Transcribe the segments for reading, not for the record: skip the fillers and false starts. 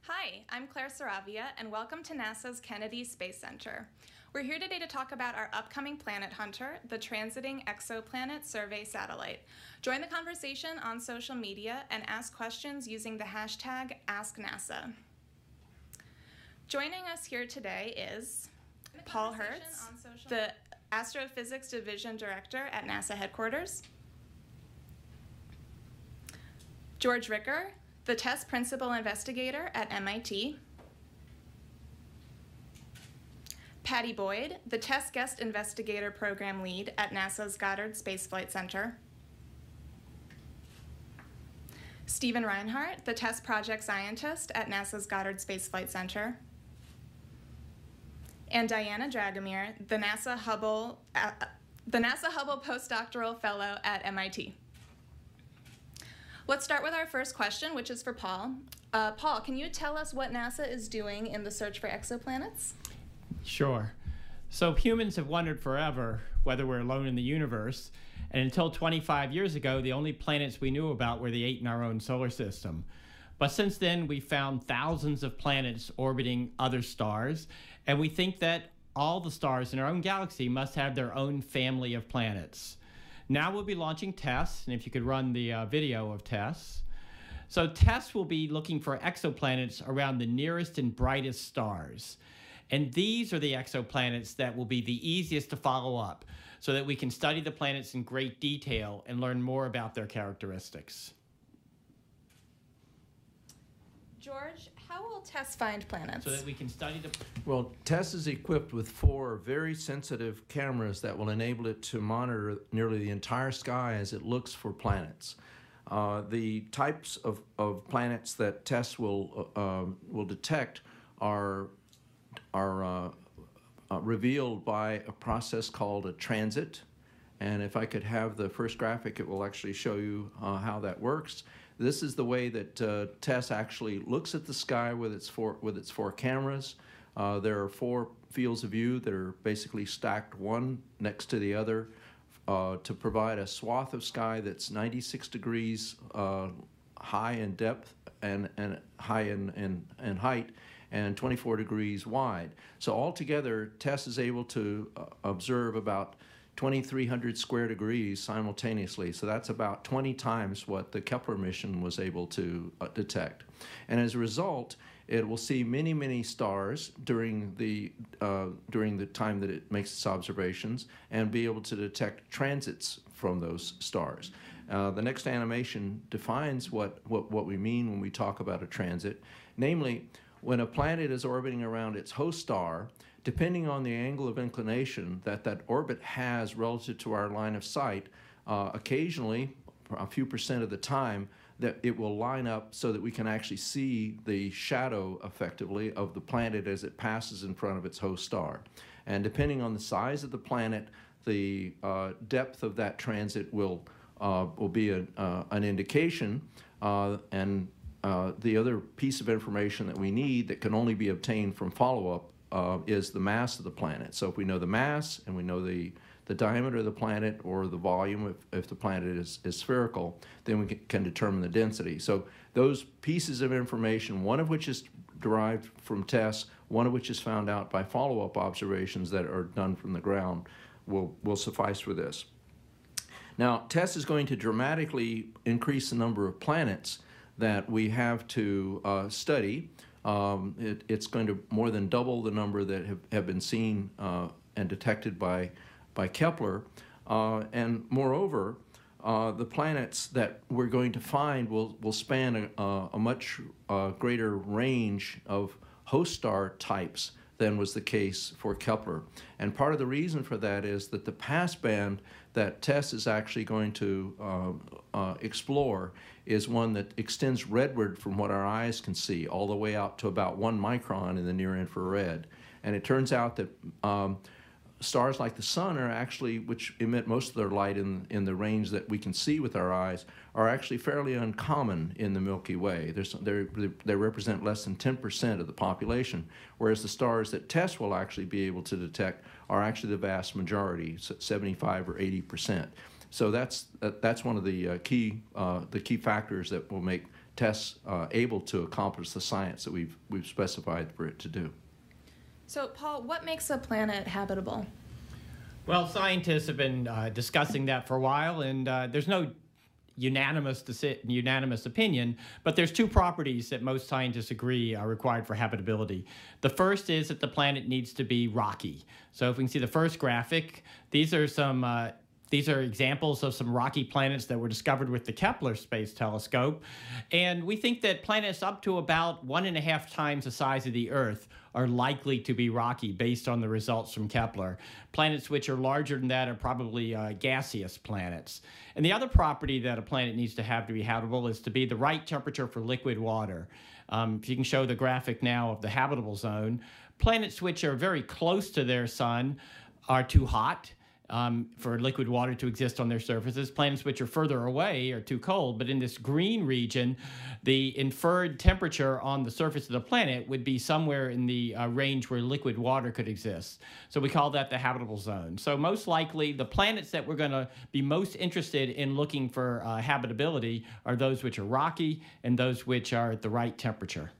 Hi, I'm Claire Saravia, and welcome to NASA's Kennedy Space Center. We're here today to talk about our upcoming planet hunter, the Transiting Exoplanet Survey Satellite. Join the conversation on social media and ask questions using the hashtag AskNASA. Joining us here today is Paul Hertz, the Astrophysics Division Director at NASA headquarters, George Ricker, the TESS Principal Investigator at MIT, Patty Boyd, the TESS Guest Investigator Program Lead at NASA's Goddard Space Flight Center, Stephen Reinhardt, the TESS Project Scientist at NASA's Goddard Space Flight Center, and Diana Dragomir, the NASA Hubble Postdoctoral Fellow at MIT. Let's start with our first question, which is for Paul. Paul, can you tell us what NASA is doing in the search for exoplanets? Sure. So humans have wondered forever whether we're alone in the universe, and until 25 years ago, the only planets we knew about were the 8 in our own solar system. But since then, we've found thousands of planets orbiting other stars, and we think that all the stars in our own galaxy must have their own family of planets. Now we'll be launching TESS, and if you could run the video of TESS. So TESS will be looking for exoplanets around the nearest and brightest stars. And these are the exoplanets that will be the easiest to follow up so that we can study the planets in great detail and learn more about their characteristics. George, how will TESS find planets? So that we can study the... Well, TESS is equipped with 4 very sensitive cameras that will enable it to monitor nearly the entire sky as it looks for planets. The types of planets that TESS will detect are revealed by a process called a transit. And if I could have the first graphic, it will actually show you how that works. This is the way that TESS actually looks at the sky with its four cameras. There are 4 fields of view that are basically stacked one next to the other to provide a swath of sky that's 96 degrees high in depth and high in height, and 24 degrees wide. So altogether, TESS is able to observe about 2,300 square degrees simultaneously. So that's about 20 times what the Kepler mission was able to detect. And as a result, it will see many, many stars during the time that it makes its observations and be able to detect transits from those stars. The next animation defines what we mean when we talk about a transit. Namely, when a planet is orbiting around its host star, depending on the angle of inclination that orbit has relative to our line of sight, occasionally, a few percent of the time, that it will line up so that we can actually see the shadow, effectively, of the planet as it passes in front of its host star. And depending on the size of the planet, the depth of that transit will be an indication. The other piece of information that we need that can only be obtained from follow-up is the mass of the planet. So if we know the mass and we know the diameter of the planet or the volume, if the planet is spherical, then we can determine the density. So those pieces of information, one of which is derived from TESS, one of which is found out by follow-up observations that are done from the ground, will suffice for this. Now, TESS is going to dramatically increase the number of planets that we have to study. It's going to more than double the number that have been seen and detected by Kepler. And moreover, the planets that we're going to find will span a much greater range of host star types than was the case for Kepler. And part of the reason for that is that the passband that TESS is actually going to explore is one that extends redward from what our eyes can see all the way out to about 1 micron in the near infrared. And it turns out that stars like the sun are actually, which emit most of their light in the range that we can see with our eyes, are actually fairly uncommon in the Milky Way. They represent less than 10% of the population, whereas the stars that TESS will actually be able to detect are actually the vast majority, 75 or 80%. So that's one of the key factors that will make TESS able to accomplish the science that we've specified for it to do. So, Paul, what makes a planet habitable? Well, scientists have been discussing that for a while, and there's no unanimous opinion, but there's two properties that most scientists agree are required for habitability. The first is that the planet needs to be rocky. So if we can see the first graphic, these are examples of some rocky planets that were discovered with the Kepler Space Telescope. And we think that planets up to about 1.5 times the size of the Earth are likely to be rocky based on the results from Kepler. Planets which are larger than that are probably gaseous planets. And the other property that a planet needs to have to be habitable is to be the right temperature for liquid water. If you can show the graphic now of the habitable zone, planets which are very close to their sun are too hot for liquid water to exist on their surfaces. Planets which are further away are too cold, but in this green region, the inferred temperature on the surface of the planet would be somewhere in the range where liquid water could exist. So we call that the habitable zone. So most likely, the planets that we're going to be most interested in looking for habitability are those which are rocky and those which are at the right temperature.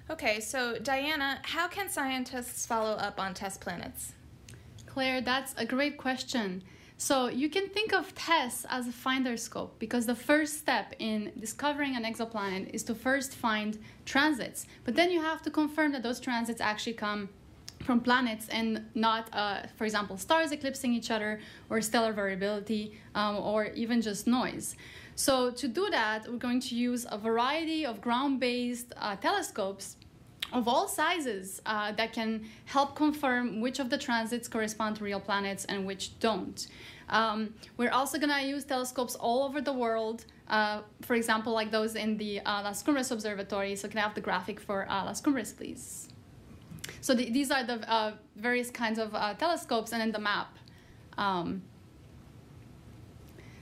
Okay, so Diana, how can scientists follow up on TESS planets? Claire, that's a great question. So you can think of TESS as a finder scope because the first step in discovering an exoplanet is to first find transits. But then you have to confirm that those transits actually come from planets and not, for example, stars eclipsing each other or stellar variability or even just noise. So to do that, we're going to use a variety of ground-based telescopes of all sizes that can help confirm which of the transits correspond to real planets and which don't. We're also going to use telescopes all over the world, for example, like those in the Las Cumbres Observatory. So can I have the graphic for Las Cumbres, please? So these are the various kinds of telescopes and then the map.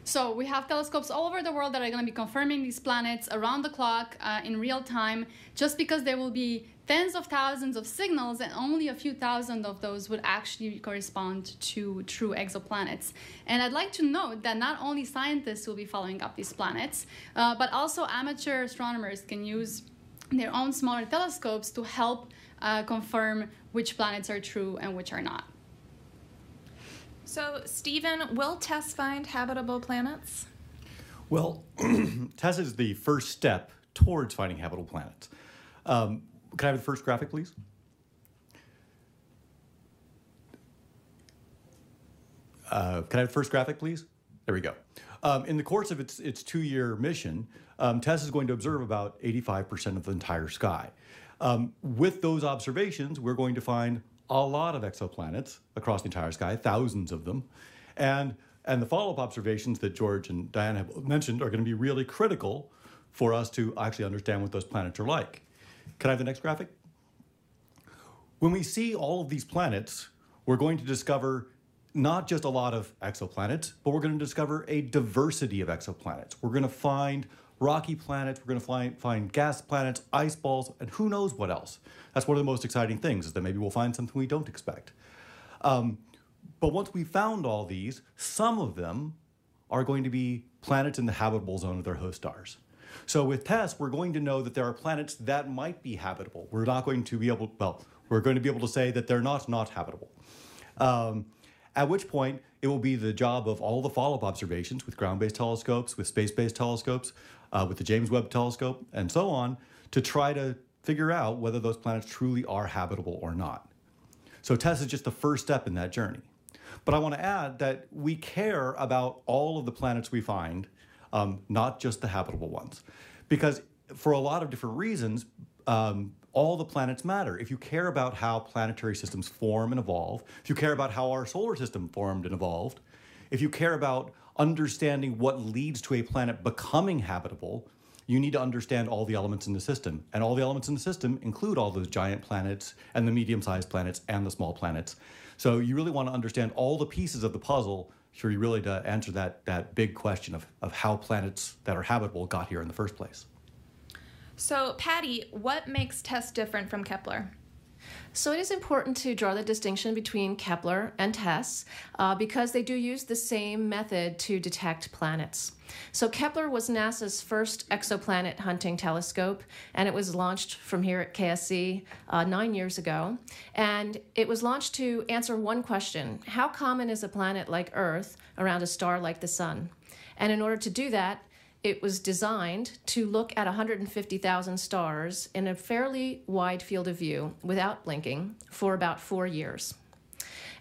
So we have telescopes all over the world that are going to be confirming these planets around the clock in real time, just because there will be tens of thousands of signals and only a few thousand of those would actually correspond to true exoplanets. And I'd like to note that not only scientists will be following up these planets, but also amateur astronomers can use their own smaller telescopes to help confirm which planets are true and which are not. So, Stephen, will TESS find habitable planets? Well, TESS is the first step towards finding habitable planets. Can I have the first graphic, please? Can I have the first graphic, please? There we go. In the course of its 2-year mission, TESS is going to observe about 85% of the entire sky. With those observations, we're going to find a lot of exoplanets across the entire sky, thousands of them. And the follow-up observations that George and Diane have mentioned are going to be really critical for us to actually understand what those planets are like. Can I have the next graphic? When we see all of these planets, we're going to discover not just a lot of exoplanets, but we're going to discover a diversity of exoplanets. We're going to find rocky planets, we're going to find gas planets, ice balls, and who knows what else. That's one of the most exciting things, is that maybe we'll find something we don't expect. But once we've found all these, some of them are going to be planets in the habitable zone of their host stars. So with TESS, we're going to know that there are planets that might be habitable. We're not going to be able, well, we're going to be able to say that they're not habitable. At which point, it will be the job of all the follow-up observations with ground-based telescopes, with space-based telescopes, with the James Webb Telescope, and so on, to try to figure out whether those planets truly are habitable or not. So TESS is just the first step in that journey. But I want to add that we care about all of the planets we find, not just the habitable ones. Because for a lot of different reasons, all the planets matter. If you care about how planetary systems form and evolve, if you care about how our solar system formed and evolved, if you care about understanding what leads to a planet becoming habitable, you need to understand all the elements in the system. And all the elements in the system include all those giant planets and the medium-sized planets and the small planets. So you really want to understand all the pieces of the puzzle for you really to answer that big question of how planets that are habitable got here in the first place. So, Patty, what makes TESS different from Kepler? So it is important to draw the distinction between Kepler and TESS because they do use the same method to detect planets. So Kepler was NASA's first exoplanet hunting telescope, and it was launched from here at KSC 9 years ago. And it was launched to answer one question: how common is a planet like Earth around a star like the Sun? And in order to do that, it was designed to look at 150,000 stars in a fairly wide field of view without blinking for about 4 years.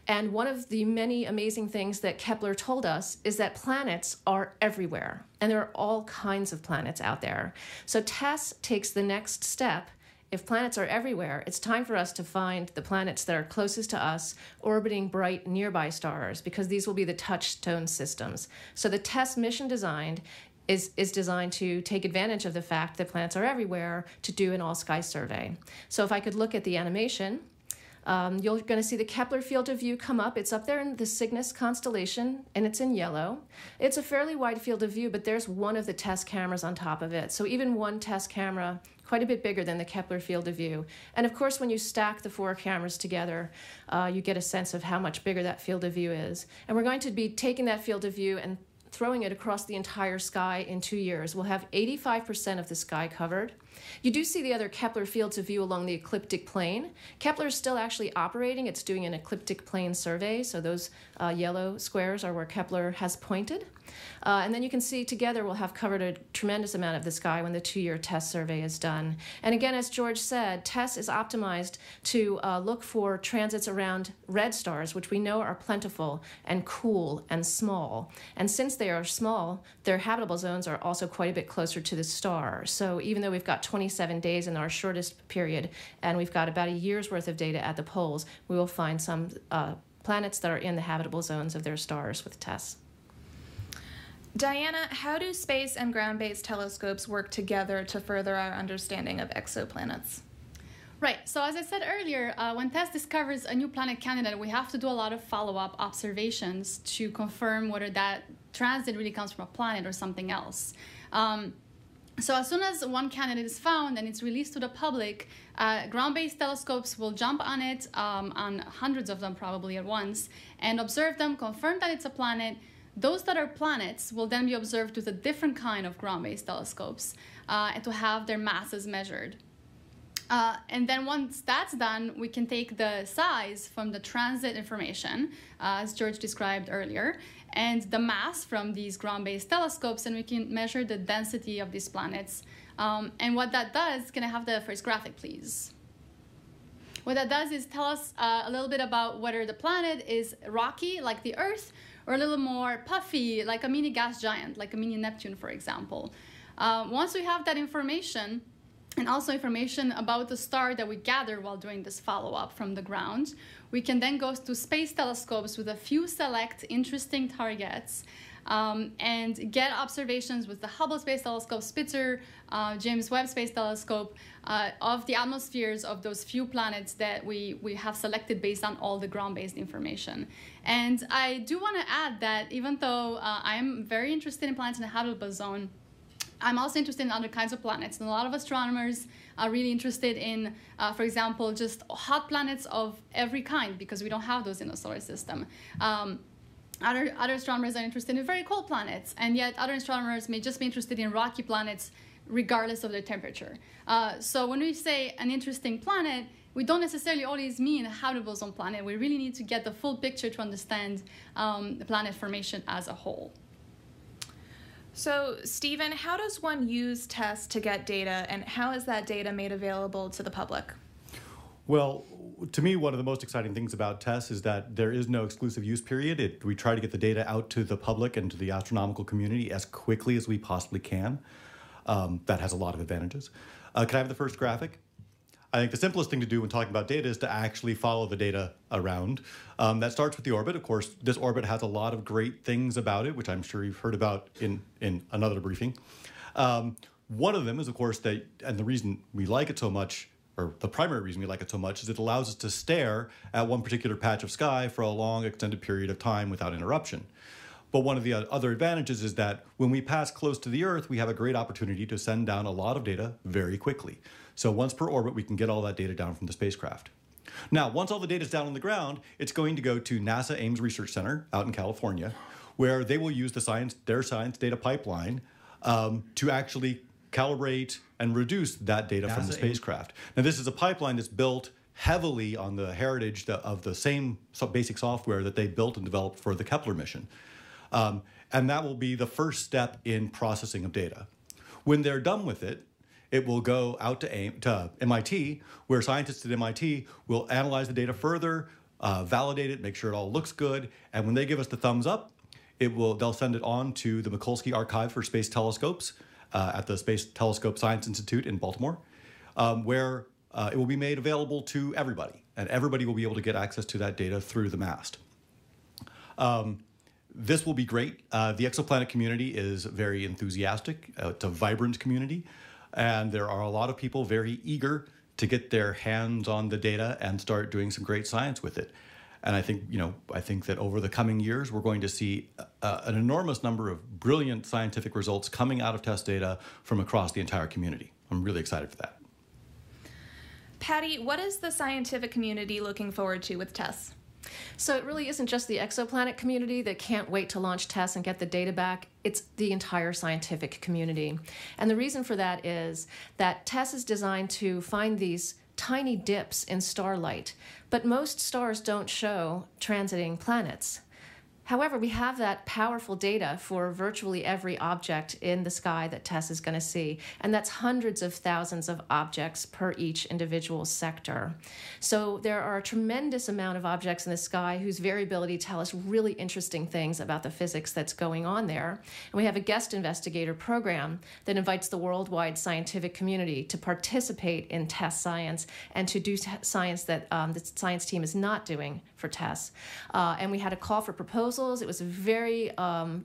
And one of the many amazing things that Kepler told us is that planets are everywhere, and there are all kinds of planets out there. So TESS takes the next step. If planets are everywhere, it's time for us to find the planets that are closest to us, orbiting bright nearby stars, because these will be the touchstone systems. So the TESS mission is designed to take advantage of the fact that planets are everywhere to do an all-sky survey. So if I could look at the animation, you're going to see the Kepler field of view come up. It's up there in the Cygnus constellation, and it's in yellow. It's a fairly wide field of view, but there's one of the TESS cameras on top of it. So even one TESS camera, quite a bit bigger than the Kepler field of view. And of course, when you stack the 4 cameras together, you get a sense of how much bigger that field of view is. And we're going to be taking that field of view and throwing it across the entire sky in 2 years. We'll have 85% of the sky covered. You do see the other Kepler fields of view along the ecliptic plane. Kepler is still actually operating. It's doing an ecliptic plane survey, so those yellow squares are where Kepler has pointed. And then you can see together we'll have covered a tremendous amount of the sky when the 2-year TESS survey is done. And again, as George said, TESS is optimized to look for transits around red stars, which we know are plentiful and cool and small. And since they are small, their habitable zones are also quite a bit closer to the star. So even though we've got 27 days in our shortest period, and we've got about a year's worth of data at the poles, we will find some planets that are in the habitable zones of their stars with TESS. Diana, how do space and ground-based telescopes work together to further our understanding of exoplanets? Right. So as I said earlier, when TESS discovers a new planet candidate, we have to do a lot of follow-up observations to confirm whether that transit really comes from a planet or something else. So as soon as one candidate is found and it's released to the public, ground-based telescopes will jump on it, on hundreds of them probably at once, and observe them, confirm that it's a planet. Those that are planets will then be observed with a different kind of ground-based telescopes and to have their masses measured. And then once that's done, we can take the size from the transit information, as George described earlier, and the mass from these ground-based telescopes, and we can measure the density of these planets. And what that does, can I have the first graphic, please? What that does is tell us a little bit about whether the planet is rocky, like the Earth, or a little more puffy, like a mini gas giant, like a mini Neptune, for example. Once we have that information, and also information about the star that we gather while doing this follow-up from the ground, we can then go to space telescopes with a few select interesting targets and get observations with the Hubble Space Telescope, Spitzer, James Webb Space Telescope, of the atmospheres of those few planets that we have selected based on all the ground-based information. And I do want to add that even though I'm very interested in planets in the habitable zone, I'm also interested in other kinds of planets. And a lot of astronomers are really interested in, for example, just hot planets of every kind, because we don't have those in the solar system. Other astronomers are interested in very cold planets, and yet other astronomers may just be interested in rocky planets regardless of their temperature. So when we say an interesting planet, we don't necessarily always mean a habitable zone planet. We really need to get the full picture to understand the planet formation as a whole. So, Stephen, how does one use TESS to get data, and how is that data made available to the public? Well, to me, one of the most exciting things about TESS is that there is no exclusive use period. We try to get the data out to the public and to the astronomical community as quickly as we possibly can. That has a lot of advantages. Can I have the first graphic? I think the simplest thing to do when talking about data is to actually follow the data around. That starts with the orbit. Of course, this orbit has a lot of great things about it, which I'm sure you've heard about in another briefing. One of them is, of course, that, and the reason we like it so much, or the primary reason we like it so much, is it allows us to stare at one particular patch of sky for a long, extended period of time without interruption. But one of the other advantages is that when we pass close to the Earth, we have a great opportunity to send down a lot of data very quickly. So once per orbit, we can get all that data down from the spacecraft. Now, once all the data is down on the ground, it's going to go to NASA Ames Research Center out in California, where they will use their science data pipeline to actually calibrate and reduce that data from the spacecraft. Now, this is a pipeline that's built heavily on the heritage of the same basic software that they built and developed for the Kepler mission. And that will be the first step in processing of data. When they're done with it, it will go out to MIT, where scientists at MIT will analyze the data further, validate it, make sure it all looks good, and when they give us the thumbs up, they'll send it on to the Mikulski Archive for Space Telescopes at the Space Telescope Science Institute in Baltimore, where it will be made available to everybody, and everybody will be able to get access to that data through the MAST. This will be great. The exoplanet community is very enthusiastic. It's a vibrant community, and there are a lot of people very eager to get their hands on the data and start doing some great science with it. And I think, I think that over the coming years, we're going to see an enormous number of brilliant scientific results coming out of TESS data from across the entire community. I'm really excited for that. Patty, what is the scientific community looking forward to with TESS? So it really isn't just the exoplanet community that can't wait to launch TESS and get the data back. It's the entire scientific community. And the reason for that is that TESS is designed to find these tiny dips in starlight, but most stars don't show transiting planets. However, we have that powerful data for virtually every object in the sky that TESS is going to see, and that's hundreds of thousands of objects per each individual sector. So there are a tremendous amount of objects in the sky whose variability tell us really interesting things about the physics that's going on there. And we have a guest investigator program that invites the worldwide scientific community to participate in TESS science and to do science that the science team is not doing for TESS. And we had a call for proposals. It was very,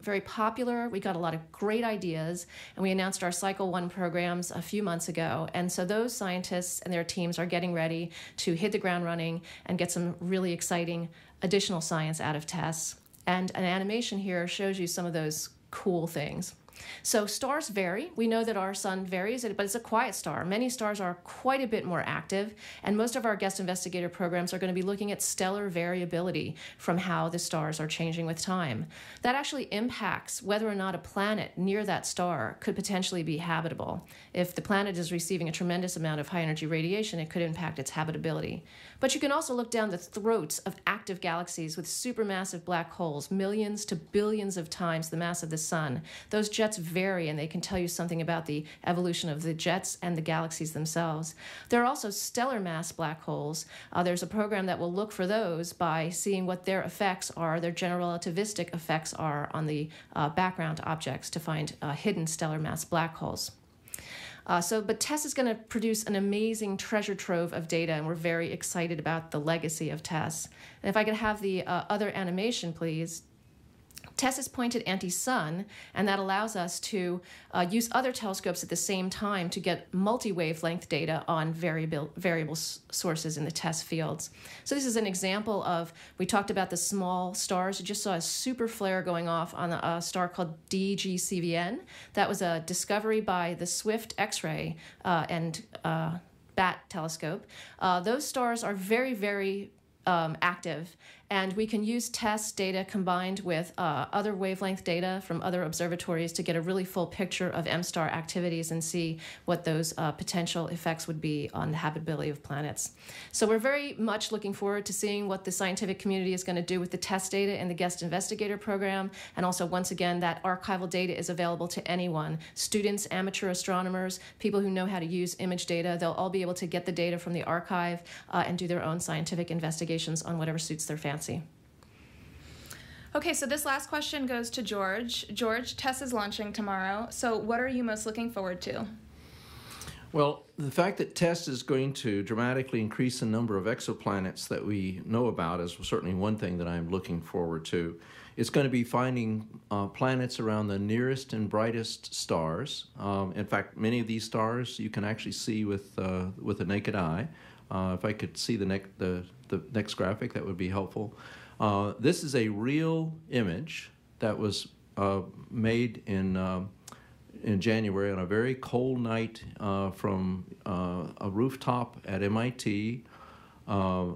very popular. We got a lot of great ideas, and we announced our Cycle 1 programs a few months ago. And so those scientists and their teams are getting ready to hit the ground running and get some really exciting additional science out of TESS. And an animation here shows you some of those cool things. So stars vary. We know that our sun varies, but it's a quiet star. Many stars are quite a bit more active, and most of our guest investigator programs are going to be looking at stellar variability from how the stars are changing with time. That actually impacts whether or not a planet near that star could potentially be habitable. If the planet is receiving a tremendous amount of high-energy radiation, it could impact its habitability. But you can also look down the throats of active galaxies with supermassive black holes, millions to billions of times the mass of the sun. Those jets vary, and they can tell you something about the evolution of the jets and the galaxies themselves. There are also stellar mass black holes. There's a program that will look for those by seeing what their effects are, their general relativistic effects are on the background objects to find hidden stellar mass black holes. But TESS is going to produce an amazing treasure trove of data, and we're very excited about the legacy of TESS. And if I could have the other animation, please. TESS is pointed anti-sun, and that allows us to use other telescopes at the same time to get multi-wavelength data on variable sources in the TESS fields. So this is an example of, we talked about the small stars. You just saw a super flare going off on a star called DGCVN. That was a discovery by the Swift X-ray and BAT telescope. Those stars are very, very active, and we can use TESS data combined with other wavelength data from other observatories to get a really full picture of M-star activities and see what those potential effects would be on the habitability of planets. So we're very much looking forward to seeing what the scientific community is going to do with the TESS data in the guest investigator program. And also, once again, that archival data is available to anyone, students, amateur astronomers, people who know how to use image data. They'll all be able to get the data from the archive and do their own scientific investigations on whatever suits their fancy. Okay, so this last question goes to George. George, TESS is launching tomorrow, so what are you most looking forward to? Well, the fact that TESS is going to dramatically increase the number of exoplanets that we know about is certainly one thing that I'm looking forward to. It's going to be finding planets around the nearest and brightest stars. In fact, many of these stars you can actually see with the naked eye. If I could see the next graphic, that would be helpful. This is a real image that was made in January on a very cold night from a rooftop at MIT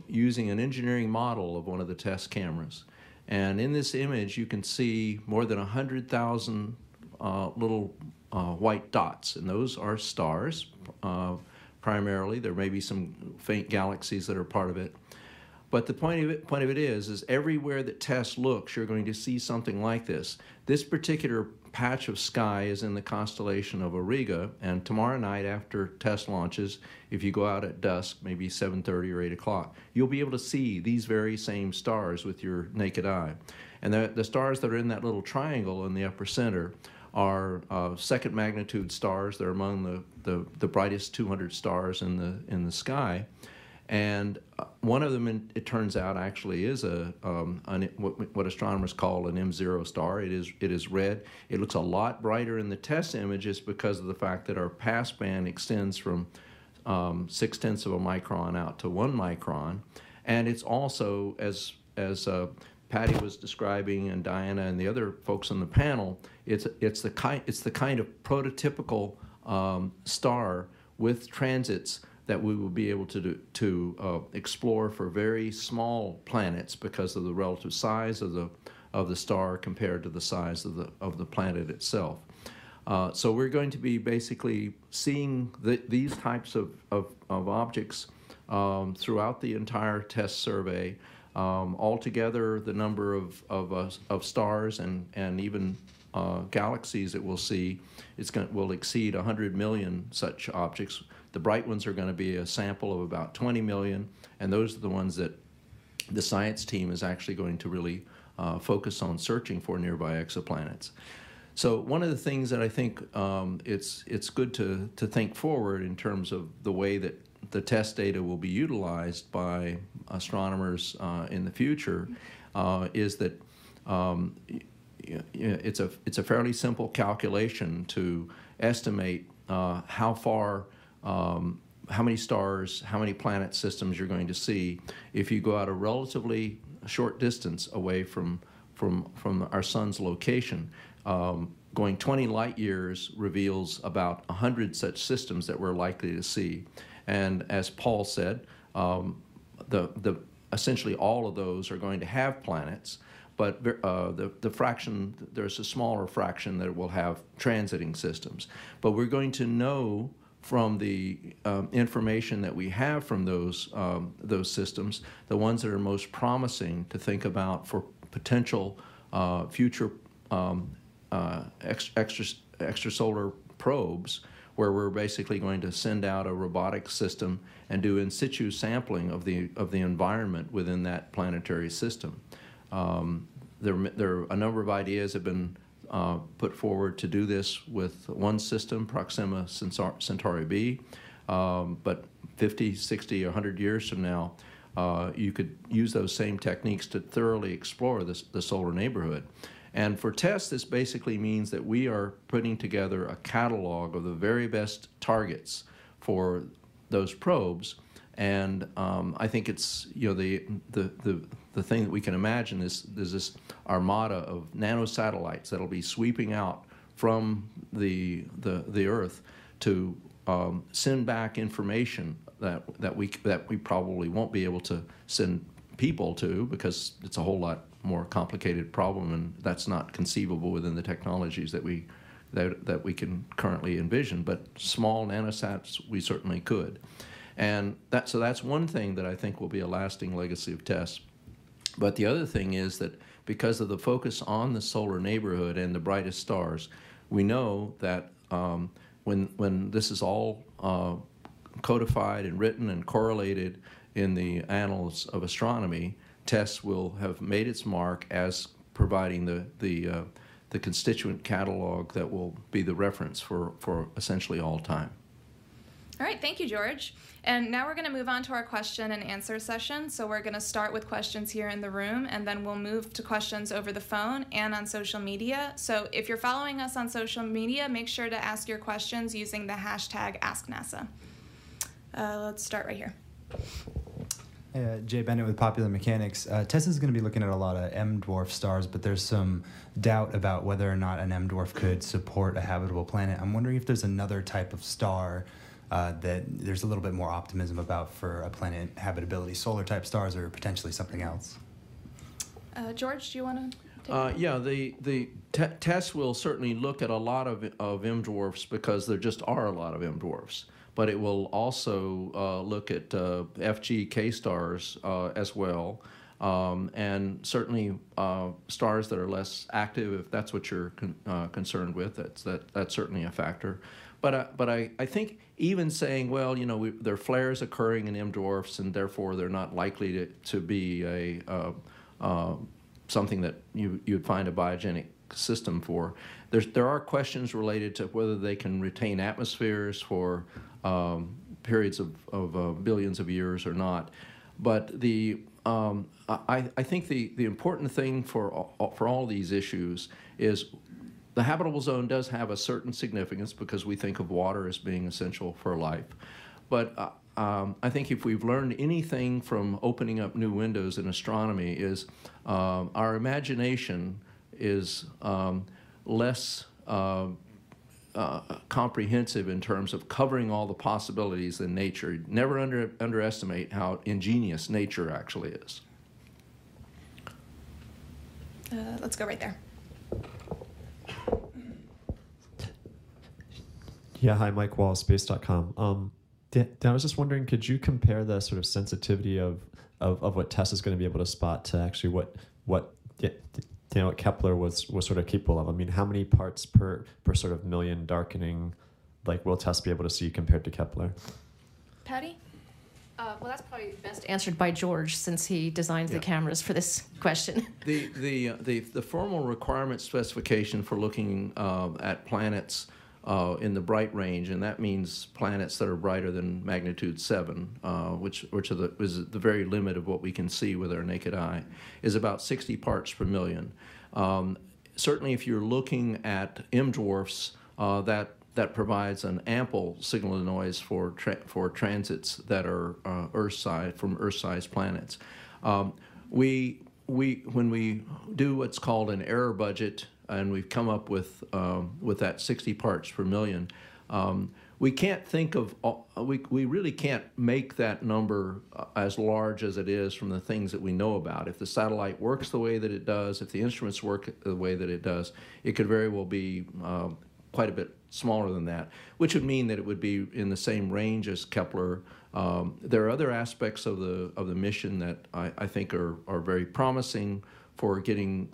using an engineering model of one of the TESS cameras. And in this image, you can see more than 100,000 little white dots, and those are stars primarily. There may be some faint galaxies that are part of it. But the point of it is everywhere that TESS looks, you're going to see something like this. This particular patch of sky is in the constellation of Auriga, and tomorrow night after TESS launches, if you go out at dusk, maybe 7:30 or 8 o'clock, you'll be able to see these very same stars with your naked eye. And the stars that are in that little triangle in the upper center are second magnitude stars. They're among the brightest 200 stars in the sky. And one of them, it turns out, actually is what astronomers call an M0 star. It is red. It looks a lot brighter in the TESS images because of the fact that our passband extends from 0.6 of a micron out to 1 micron. And it's also, as Patty was describing, and Diana and the other folks on the panel, it's the kind of prototypical star with transits that we will be able to explore for very small planets because of the relative size of the star compared to the size of the planet itself. So we're going to be basically seeing these types of objects throughout the entire TESS survey. Altogether, the number of stars and even galaxies that we'll see will exceed 100 million such objects. The bright ones are going to be a sample of about 20 million, and those are the ones that the science team is actually going to really focus on searching for nearby exoplanets. So one of the things that I think it's good to think forward in terms of the way that the TESS data will be utilized by astronomers in the future is that it's a fairly simple calculation to estimate how many stars, how many planet systems you're going to see if you go out a relatively short distance away from our sun's location. Going 20 light years reveals about 100 such systems that we're likely to see. And as Paul said, essentially all of those are going to have planets, but there's a smaller fraction that will have transiting systems. But we're going to know from the information that we have from those systems, the ones that are most promising to think about for potential future extrasolar probes, where we're basically going to send out a robotic system and do in situ sampling of the environment within that planetary system. There are a number of ideas have been put forward to do this with one system, Proxima Centauri b, but 50, 60, 100 years from now, you could use those same techniques to thoroughly explore the solar neighborhood. And for TESS, this basically means that we are putting together a catalog of the very best targets for those probes. And I think it's, the thing that we can imagine is this armada of nanosatellites that'll be sweeping out from the Earth to send back information that we probably won't be able to send people to, because it's a whole lot more complicated problem, and that's not conceivable within the technologies that we can currently envision. But small nanosats we certainly could. And so that's one thing that I think will be a lasting legacy of TESS. But the other thing is that because of the focus on the solar neighborhood and the brightest stars, we know that when this is all codified and written and correlated in the annals of astronomy, TESS will have made its mark as providing the constituent catalog that will be the reference for essentially all time. All right, thank you, George. And now we're going to move on to our question and answer session. So we're going to start with questions here in the room, and then we'll move to questions over the phone and on social media. So if you're following us on social media, make sure to ask your questions using the hashtag AskNASA. Let's start right here. Jay Bennett with Popular Mechanics. TESS is going to be looking at a lot of M-dwarf stars, but there's some doubt about whether or not an M-dwarf could support a habitable planet. I'm wondering if there's another type of star that there's a little bit more optimism about for a planet habitability, solar type stars or potentially something else. George, do you want to? Yeah, the TESS will certainly look at a lot of M dwarfs because there just are a lot of M dwarfs. But it will also look at FG-K stars as well, and certainly stars that are less active, if that's what you're concerned with. That's certainly a factor. But I think even saying, well, you know, there are flares occurring in M dwarfs, and therefore they're not likely to be something that you'd find a biogenic system for. There are questions related to whether they can retain atmospheres for periods of billions of years or not. But I think the important thing for all these issues is the habitable zone does have a certain significance because we think of water as being essential for life. But I think if we've learned anything from opening up new windows in astronomy is our imagination is less comprehensive in terms of covering all the possibilities in nature. Never underestimate how ingenious nature actually is. Let's go right there. Yeah, hi, Mike Wall, space.com. Dan, I was just wondering, could you compare the sort of sensitivity of what TESS is going to be able to spot to actually what Kepler was sort of capable of? I mean, how many parts per sort of million darkening, like, will TESS be able to see compared to Kepler? Patty? Well, that's probably best answered by George, since he designed the cameras for this question. The formal requirement specification for looking at planets in the bright range, and that means planets that are brighter than magnitude 7, which is the very limit of what we can see with our naked eye, is about 60 parts per million. Certainly, if you're looking at M dwarfs, that provides an ample signal to noise for transits that are Earth-sized planets. When we do what's called an error budget, and we've come up with that 60 parts per million, we can't think of we really can't make that number as large as it is from the things that we know about. If the satellite works the way that it does, if the instruments work the way that it does, it could very well be quite a bit smaller than that, which would mean that it would be in the same range as Kepler. There are other aspects of the mission that I think are very promising for getting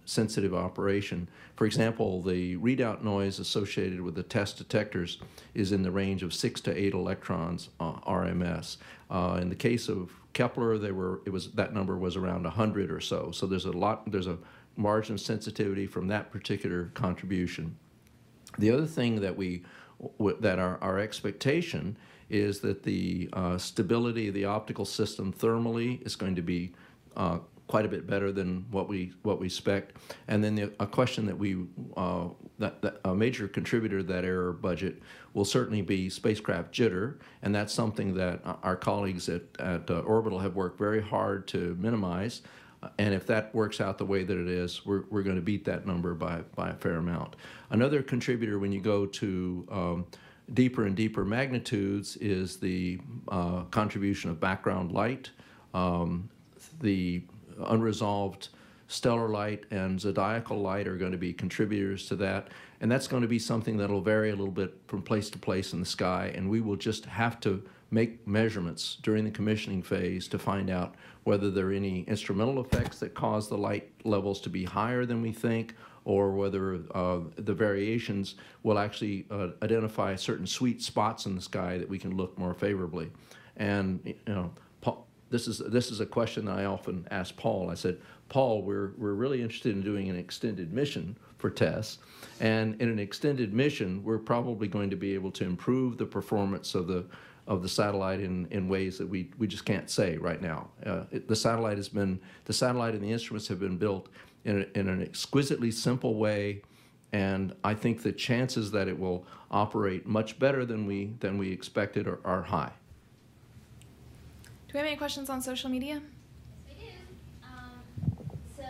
sensitive operation. For example, the readout noise associated with the TESS detectors is in the range of 6 to 8 electrons RMS. In the case of Kepler, that number was around 100 or so. So there's a margin of sensitivity from that particular contribution. The other thing that our expectation is that the stability of the optical system thermally is going to be quite a bit better than what we expect. And then a question that a major contributor to that error budget will certainly be spacecraft jitter, and that's something that our colleagues at Orbital have worked very hard to minimize. And if that works out the way that it is, we're going to beat that number by a fair amount. Another contributor when you go to deeper and deeper magnitudes is the contribution of background light. The unresolved stellar light and zodiacal light are going to be contributors to that, and that's going to be something that will vary a little bit from place to place in the sky, and we will just have to make measurements during the commissioning phase to find out whether there are any instrumental effects that cause the light levels to be higher than we think, or whether the variations will actually identify certain sweet spots in the sky that we can look more favorably. And this is a question that I often ask Paul. I said, Paul, we're really interested in doing an extended mission for TESS, and in an extended mission, we're probably going to be able to improve the performance of the satellite in ways that we just can't say right now. The satellite and the instruments have been built in an exquisitely simple way, and I think the chances that it will operate much better than we expected are high. Do we have any questions on social media? Yes, we do. So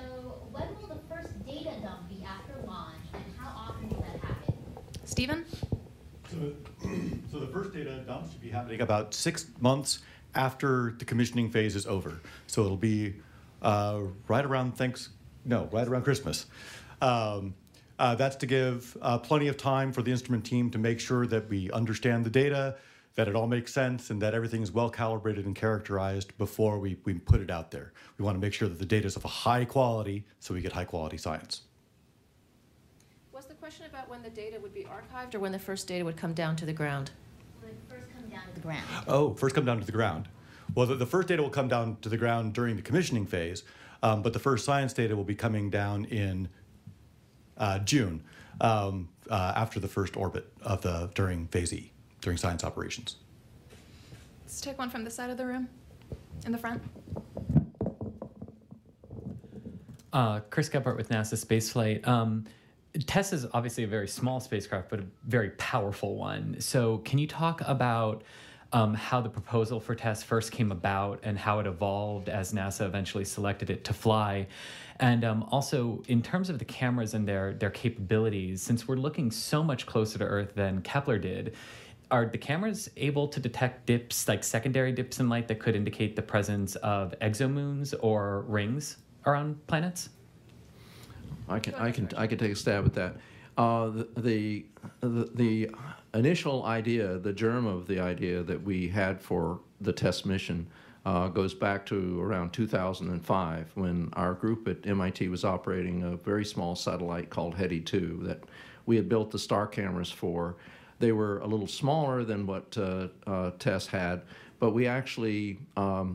when will the first data dump be after launch, and how often will that happen? Stephen? So the first first data dump should be happening about 6 months after the commissioning phase is over. So it'll be right around Christmas. That's to give plenty of time for the instrument team to make sure that we understand the data, that it all makes sense, and that everything is well calibrated and characterized before we put it out there. We want to make sure that the data is of a high quality so we get high quality science. Was the question about when the data would be archived or when the first data would come down to the ground? When it first come down to the ground. Oh, first come down to the ground. Well, the first data will come down to the ground during the commissioning phase, but the first science data will be coming down in June, after the first orbit during phase E, during science operations. Let's take one from this side of the room, in the front. Chris Gebhardt with NASA Spaceflight. TESS is obviously a very small spacecraft, but a very powerful one. So can you talk about how the proposal for TESS first came about and how it evolved as NASA eventually selected it to fly? And also, in terms of the cameras and their capabilities, since we're looking so much closer to Earth than Kepler did, are the cameras able to detect dips, like secondary dips in light that could indicate the presence of exomoons or rings around planets? I can take a stab at that. The initial idea, the germ of the idea that we had for the TESS mission goes back to around 2005 when our group at MIT was operating a very small satellite called HEDI 2 that we had built the star cameras for. They were a little smaller than what TESS had, but we actually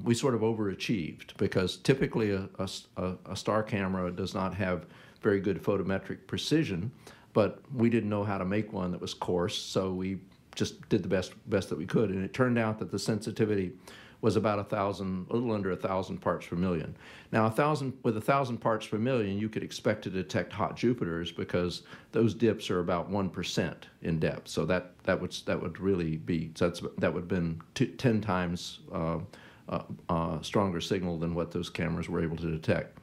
we sort of overachieved because typically a star camera does not have very good photometric precision, but we didn't know how to make one that was coarse, so we just did the best that we could, and it turned out that the sensitivity was about a little under 1,000 parts per million. Now, with 1,000 parts per million, you could expect to detect hot Jupiters because those dips are about 1% in depth. So that would really be that would have been 10 times stronger signal than what those cameras were able to detect.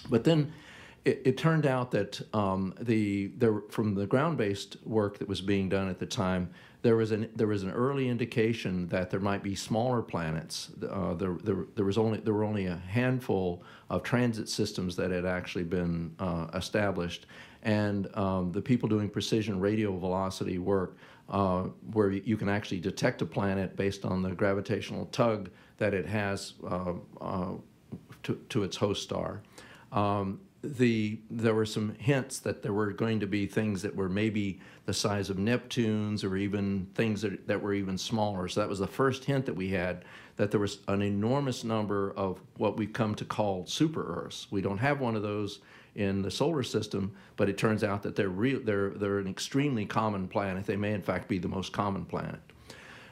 But then it turned out that from the ground-based work that was being done at the time, there was an early indication that there might be smaller planets. There were only a handful of transit systems that had actually been established, and the people doing precision radio velocity work, where you can actually detect a planet based on the gravitational tug that it has to its host star. There were some hints that there were going to be things that were maybe the size of Neptunes or even things that were even smaller. So that was the first hint that we had, that there was an enormous number of what we've come to call super-Earths. We don't have one of those in the solar system, but it turns out that they're an extremely common planet. They may, in fact, be the most common planet.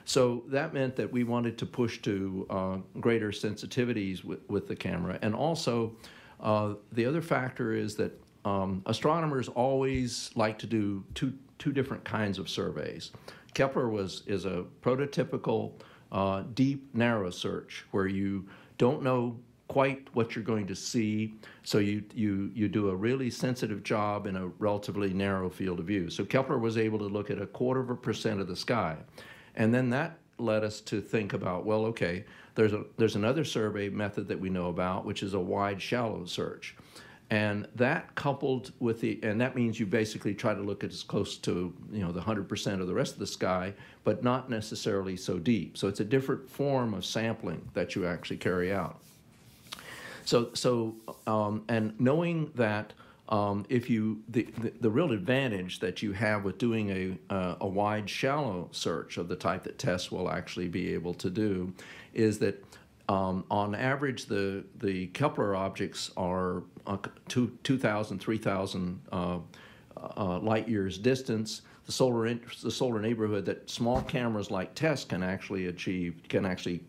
So that meant that we wanted to push to greater sensitivities with the camera. And also, the other factor is that astronomers always like to do two different kinds of surveys. Kepler is a prototypical deep, narrow search where you don't know quite what you're going to see, so you do a really sensitive job in a relatively narrow field of view. So Kepler was able to look at 0.25% of the sky. And then that led us to think about, well, okay, there's another survey method that we know about, which is a wide, shallow search. And that coupled with and that means you basically try to look at as close to, the 100% of the rest of the sky, but not necessarily so deep. So it's a different form of sampling that you actually carry out. And knowing that the real advantage that you have with doing a wide, shallow search of the type that TESS will actually be able to do is that on average the Kepler objects are 2,000, 3,000 light years distance. The solar neighborhood that small cameras like TESS can actually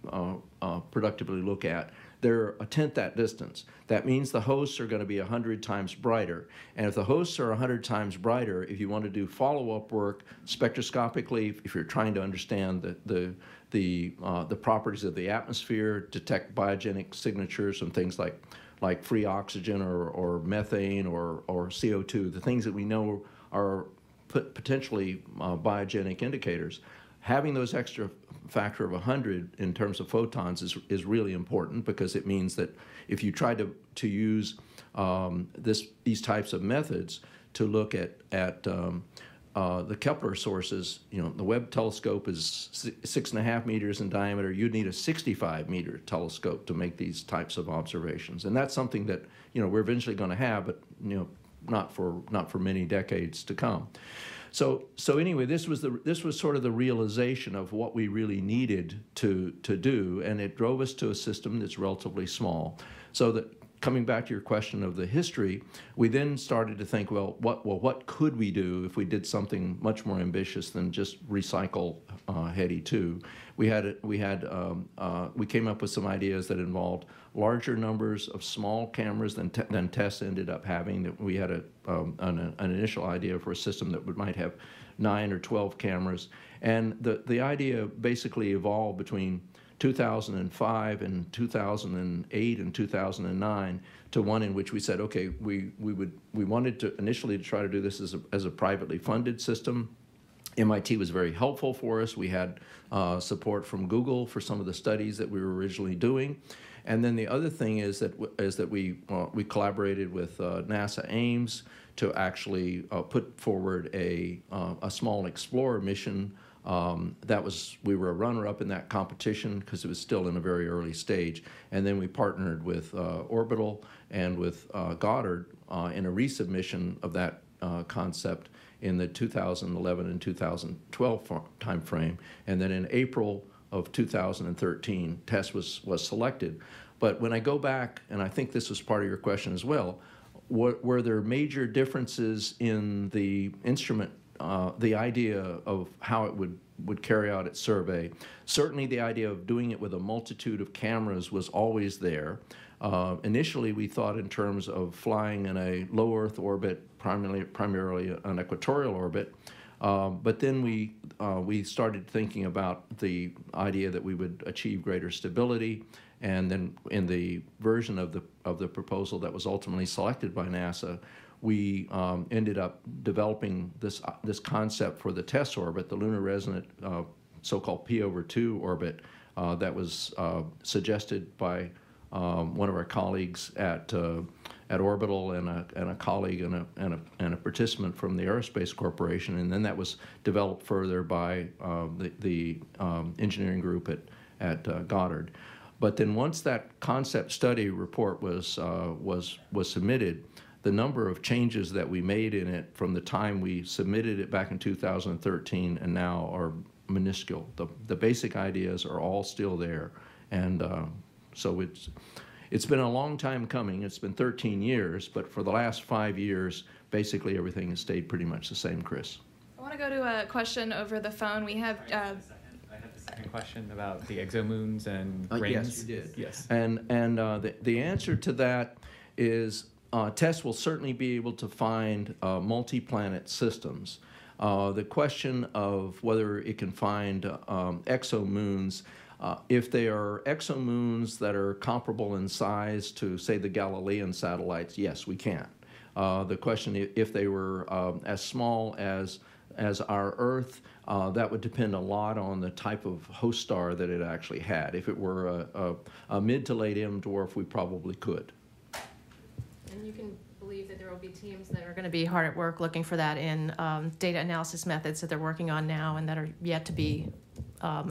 productively look at, they're a tenth that distance. That means the hosts are going to be 100 times brighter. And if the hosts are 100 times brighter, if you want to do follow-up work spectroscopically, if you're trying to understand the properties of the atmosphere, detect biogenic signatures and things like free oxygen or methane or CO2, the things that we know are potentially biogenic indicators, having those extra factor of 100 in terms of photons is really important, because it means that if you try to use these types of methods to look at the Kepler sources, the Webb telescope is 6.5 meters in diameter. You'd need a 65-meter telescope to make these types of observations, and that's something that we're eventually going to have, but not for many decades to come. So anyway, this was sort of the realization of what we really needed to do, and it drove us to a system that's relatively small. So that, coming back to your question of the history, we then started to think, well, what could we do if we did something much more ambitious than just recycle HEDI 2? We came up with some ideas that involved larger numbers of small cameras than TESS ended up having. That we had an initial idea for a system that might have 9 or 12 cameras, and the idea basically evolved between 2005 and 2008 and 2009 to one in which we said, okay, we wanted to initially try to do this as a privately funded system. MIT was very helpful for us. We had support from Google for some of the studies that we were originally doing. And then the other thing is that we collaborated with NASA Ames to actually put forward a small Explorer mission. We were a runner-up in that competition because it was still in a very early stage. And then we partnered with Orbital and with Goddard in a resubmission of that concept in the 2011 and 2012 timeframe. And then in April of 2013, TESS was selected. But when I go back, and I think this was part of your question as well, were there major differences in the instrument, the idea of how it would carry out its survey? Certainly the idea of doing it with a multitude of cameras was always there. Initially, we thought in terms of flying in a low Earth orbit, primarily an equatorial orbit. But then we started thinking about the idea that we would achieve greater stability, and then in the version of the proposal that was ultimately selected by NASA, we ended up developing this concept for the TESS orbit, the lunar resonant so-called P/2 orbit that was suggested by one of our colleagues at Orbital and a colleague and a participant from the Aerospace Corporation, and then that was developed further by the engineering group at Goddard. But then once that concept study report was submitted, the number of changes that we made in it from the time we submitted it back in 2013 and now are minuscule. The basic ideas are all still there, and so it's been a long time coming. It's been 13 years, but for the last 5 years, basically everything has stayed pretty much the same, Chris. I want to go to a question over the phone. We have. I have the second question about the exomoons and rings. Yes, you did. Yes. And the answer to that is TESS will certainly be able to find multi-planet systems. The question of whether it can find exomoons, if they are exomoons that are comparable in size to, say, the Galilean satellites, yes, we can. The question, if they were as small as our Earth, that would depend a lot on the type of host star that it actually had. If it were a mid to late M dwarf, we probably could. And you can believe that there will be teams that are going to be hard at work looking for that in data analysis methods that they're working on now and that are yet to be